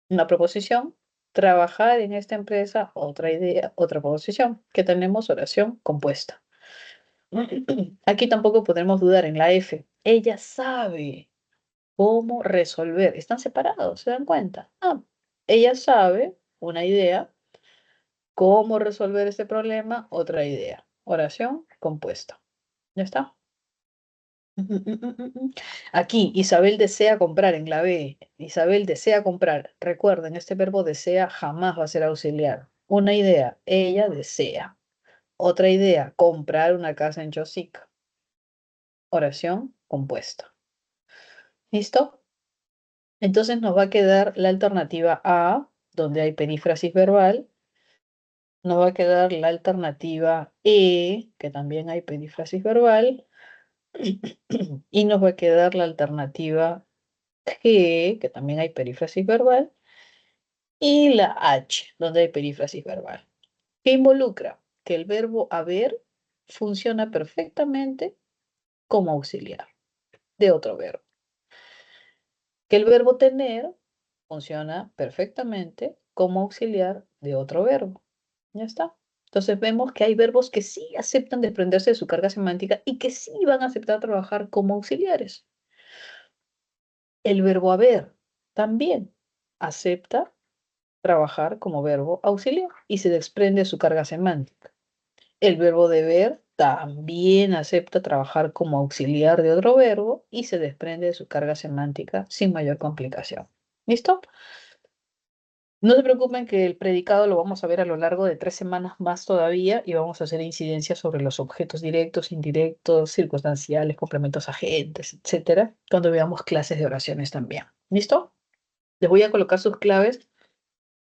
una proposición, trabajar en esta empresa, otra idea, otra proposición, que tenemos oración compuesta. Aquí tampoco podemos dudar en la F. Ella sabe cómo resolver. Están separados, ¿se dan cuenta? Ella sabe una idea, cómo resolver este problema, otra idea. Oración compuesta. ¿Ya está? Aquí, Isabel desea comprar en la B. Isabel desea comprar. Recuerden, este verbo desea jamás va a ser auxiliar. Una idea, ella desea. Otra idea, comprar una casa en Chosica. Oración compuesta. ¿Listo? Entonces nos va a quedar la alternativa A, donde hay perífrasis verbal. Nos va a quedar la alternativa E, que también hay perífrasis verbal. Y nos va a quedar la alternativa G, que también hay perífrasis verbal. Y la H, donde hay perífrasis verbal. ¿Qué involucra? Que el verbo haber funciona perfectamente como auxiliar de otro verbo. Que el verbo tener funciona perfectamente como auxiliar de otro verbo. Ya está. Entonces vemos que hay verbos que sí aceptan desprenderse de su carga semántica y que sí van a aceptar trabajar como auxiliares. El verbo haber también acepta trabajar como verbo auxiliar y se desprende de su carga semántica. El verbo deber también acepta trabajar como auxiliar de otro verbo y se desprende de su carga semántica sin mayor complicación. ¿Listo? No se preocupen que el predicado lo vamos a ver a lo largo de 3 semanas más todavía y vamos a hacer incidencia sobre los objetos directos, indirectos, circunstanciales, complementos agentes, etcétera, cuando veamos clases de oraciones también. ¿Listo? Les voy a colocar sus claves.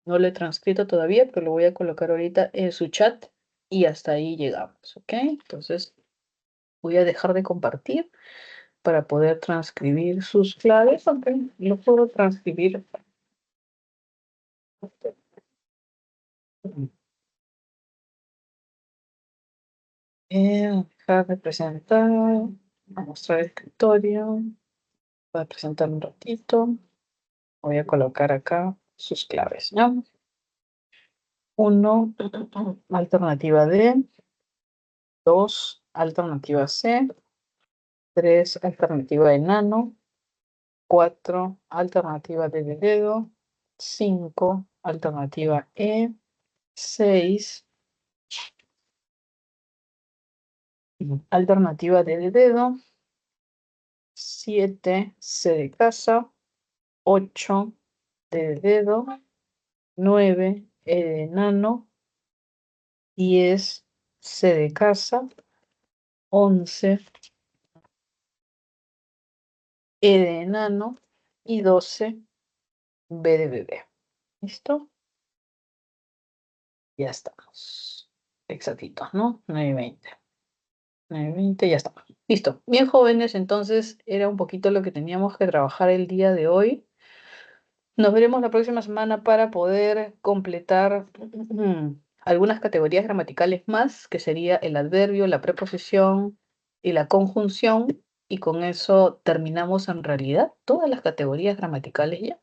No lo he transcrito todavía, pero lo voy a colocar ahorita en su chat y hasta ahí llegamos, ¿ok? Entonces voy a dejar de compartir para poder transcribir sus claves, aunque no puedo transcribir. Dejar de presentar, a mostrar el escritorio, voy a presentar un ratito, voy a colocar acá sus claves, ¿no? 1, alternativa D, 2, alternativa C, 3, alternativa enano, 4, alternativa D de dedo, 5, alternativa E, 6, alternativa D de dedo, 7, C de casa, 8, D de dedo, 9, E de enano, 10, C de casa, 11, E de enano y 12, B de bebé. ¿Listo? Ya estamos. Exactitos, ¿no? 9:20. 9:20, ya está. Listo. Bien, jóvenes, entonces era un poquito lo que teníamos que trabajar el día de hoy. Nos veremos la próxima semana para poder completar algunas categorías gramaticales más, que sería el adverbio, la preposición y la conjunción. Y con eso terminamos en realidad todas las categorías gramaticales ya.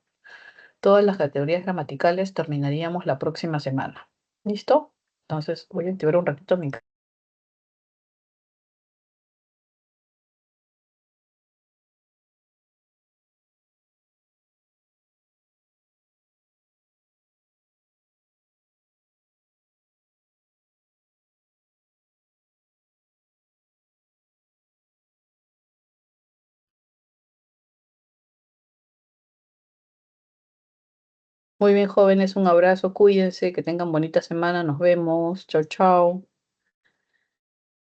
Todas las categorías gramaticales terminaríamos la próxima semana. ¿Listo? Entonces voy a activar un ratito mi Muy bien, jóvenes, un abrazo, cuídense, que tengan bonita semana, nos vemos, chao, chao.